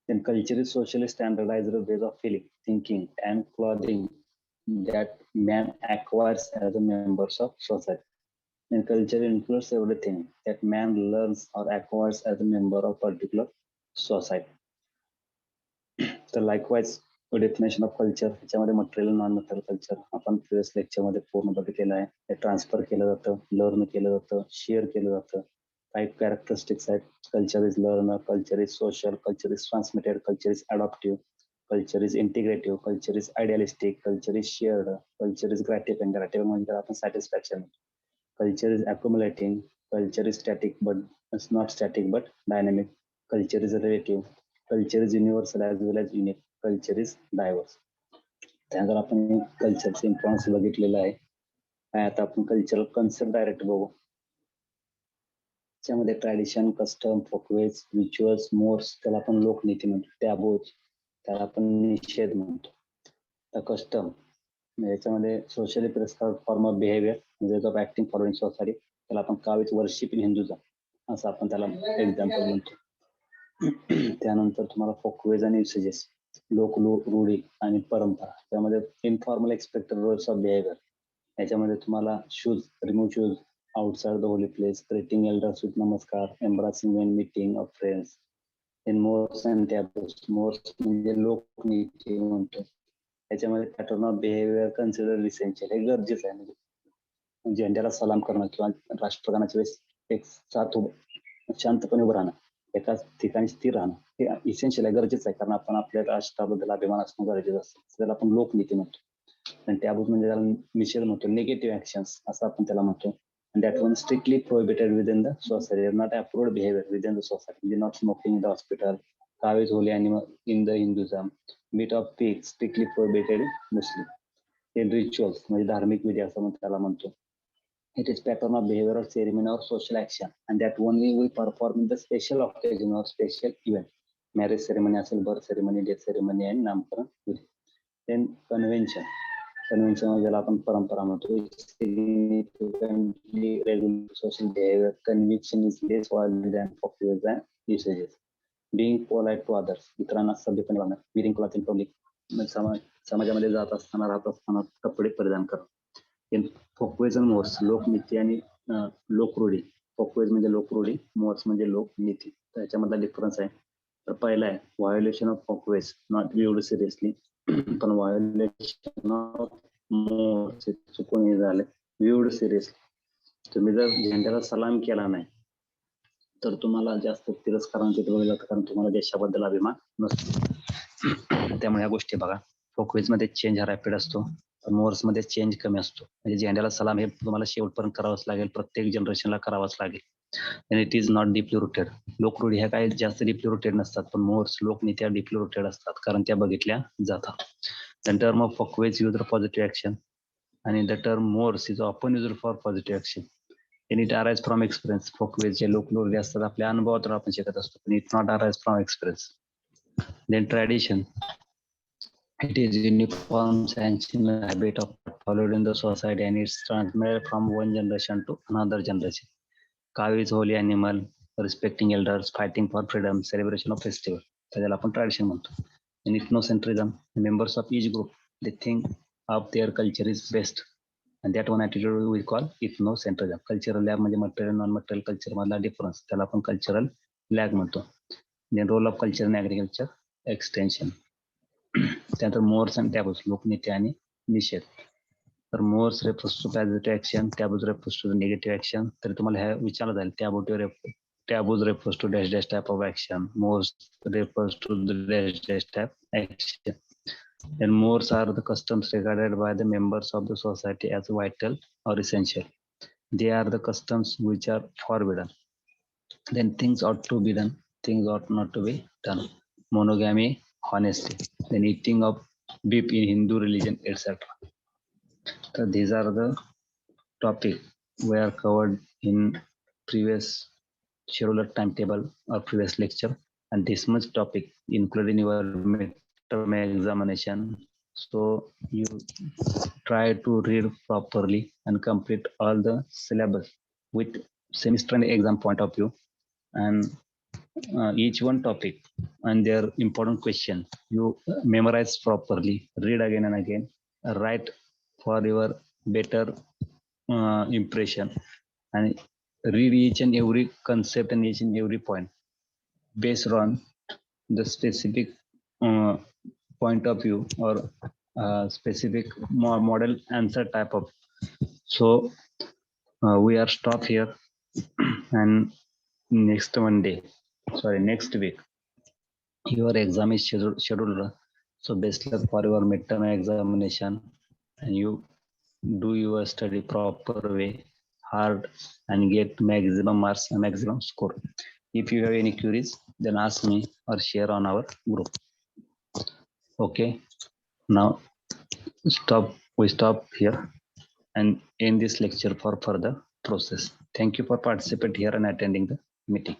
Then culture is socially standardized ways of feeling, thinking, and clothing that man acquires as a members of society. And culture includes everything that man learns or acquires as a member of particular society. तर likewise definition of culture ह्याच्यामध्ये material non material culture आपण previous लेक्चरमध्ये पूर्ण बघितलेलं आहे. ते transfer केलं जातं, लर्न केलं जातं, शेअर केलं जातं. काही कॅरेक्टरिस्टिक्स आहेत. Culture is learn, culture is social, culture is transmitted, culture is adaptive, culture is integrative, culture is idealistic, culture is shared, culture is gratifying. Gratifying म्हणजे आपण satisfaction. Culture is accumulating, culture is static but not static but dynamic, culture is relative, culture is universal as well as unique, culture is diverse. त्यानंतर आपण कल्चरचे importance बघितलेलं आहे. आता आपण cultural concept direct बघू. त्यामध्ये tradition, custom, folkways, rituals, mores, त्याला आपण लोकनीती म्हणतो. टॅबूज, त्याला आपण निषेध म्हणतो. तर कस्टम याच्यामध्ये socially prescribed form of behaviour, ways of acting following society, त्याला आपण कावीज वर्शिप इन हिंदुझम असं आपण त्याला एक्झाम्पल म्हणतो. त्यानंतर तुम्हाला फोकवेज आणि युसेजेस, लोक रूढी आणि परंपरा, त्यामध्ये informal expected roles of behaviour. याच्यामध्ये तुम्हाला shoes, remove shoes outside the holy place, greeting elders with namaskar, embracing when meeting of friends. In mores and taboos, mores म्हणजे लोकनीती म्हणतो. याच्यामध्ये pattern of behaviour consider essential, हे गरजेचं आहे. म्हणजे झेंड्याला सलाम करणं किंवा राष्ट्रगानाच्या वेळेस एक साथ शांतपणे उभं राहणं, एकाच ठिकाणी स्थिर राहणं, हे इसेन्शियल आहे, गरजेचं आहे. कारण आपण आपल्या राष्ट्राबद्दल अभिमान असणं गरजेचं असतं. त्याला आपण लोकनीती म्हणतो. आणि टॅबूज म्हणजे त्याला निषेध म्हणतो, निगेटिव्ह ऍक्शन्स असं आपण त्याला म्हणतो. And that one strictly prohibited within the society, not approved behavior within the society. म्हणजे not smoking in the hospital, cow is holy animal in the Hinduism, meat of pig strictly prohibited in Muslim. In rituals म्हणजे धार्मिक विधी असं त्याला म्हणतो. It is pattern of behavior or ceremony or social action, and that only we perform in the special occasion or special event. Marriage ceremony असेल, birth ceremony, death ceremony आणि नामकरण विधी. Then convention. कन्व्हेन्शन ज्याला आपण परंपरा म्हणतो. Social behaviour, conviction is less violent than folkways and usages. Being polite to others, इतरांना सभ्यपणे वागणं. विअरिंग क्लॉथ इन पब्लिक, समाजामध्ये जात असताना, राहत असताना कपडे परिधान करणं. इन फोकवेज अँड मोर्स, लोकनीती आणि लोकरूढी. फोकवेज म्हणजे लोकरूढी, मोर्स म्हणजे लोकनीती. तर याच्यामधला डिफरन्स आहे. तर पहिला आहे violation of folkways not viewed seriously, पण व्हायोलेशन ऑफ मोर्स चुकून हे झालं व्ह्यूड सिरियसली. तुम्ही जर झेंड्याला सलाम केला नाही तर तुम्हाला जास्त तिरस्काराने बघितलं जातं, कारण तुम्हाला देशाबद्दल अभिमान नसतो. त्यामुळे ह्या गोष्टी बघा. फोकवेज मध्ये चेंज हा रॅपिड असतो, पण मोर्स मध्ये चेंज कमी असतो. म्हणजे झेंड्याला सलाम हे तुम्हाला शेवटपर्यंत करावंच लागेल, प्रत्येक जनरेशनला करावंच लागेल. आणि it is not deeply rooted. लोकरूढी ह्या काही जास्त डीपली रुटेड नसतात, पण मोर्स लोकनीत्या डीपली रुटेड असतात, कारण त्या बघितल्या जातात. The term of folkways use positive action आणि the term mores is often use for positive action. आणि it arise from experience. Folkways जे लोकरूढी असतात आपल्या अनुभवातून आपण शिकत असतो, पण it not arise from experience. Then tradition, it is uniform sanctioned habit of followed in the society and it's transmitted from one generation to another generation. Kavis, holy animal, respecting elders, fighting for freedom, celebration of festival. त्याला आपण tradition म्हणतो. And ethnocentrism, members of each group they think of their culture is best, and that one attitude we call ethnocentrism. Cultural lag म्हणजे material non material culture मधला difference, त्याला आपण cultural lag म्हणतो. Then role of culture in agriculture, extension. त्यानंतर mores आणि taboos, लोकनीती आणि निषेध. तर mores refers to positive action, taboos refers to negative action. तर तुम्हाला हे विचारलं जाईल, taboos refers to dash dash type of action, mores refers to dash dash type action. And moors are the customs regarded by the members of the society as vital or essential. They are the customs which are forbidden. Then things ought to be done, things ought not to be done. Monogamy, honesty. Then eating of beef in Hindu religion, etc. So these are the topic were covered in previous scheduled timetable or previous lecture, and this much topic included in your midterm examination. So you try to read properly and complete all the syllabus with semester and exam point of view, and each one topic and their important question you memorize properly, read again and again, write for your better impression, and read each and every concept and each and every point based on the specific point of view or specific model answer type of. So we are stop here and next week your exam is scheduled. So best luck for your midterm examination, and you do your study proper way, hard, and get maximum marks and maximum score. If you have any queries, then ask me or share on our group. Okay, now we stop here and end this lecture for further process. Thank you for participating here and attending the meeting.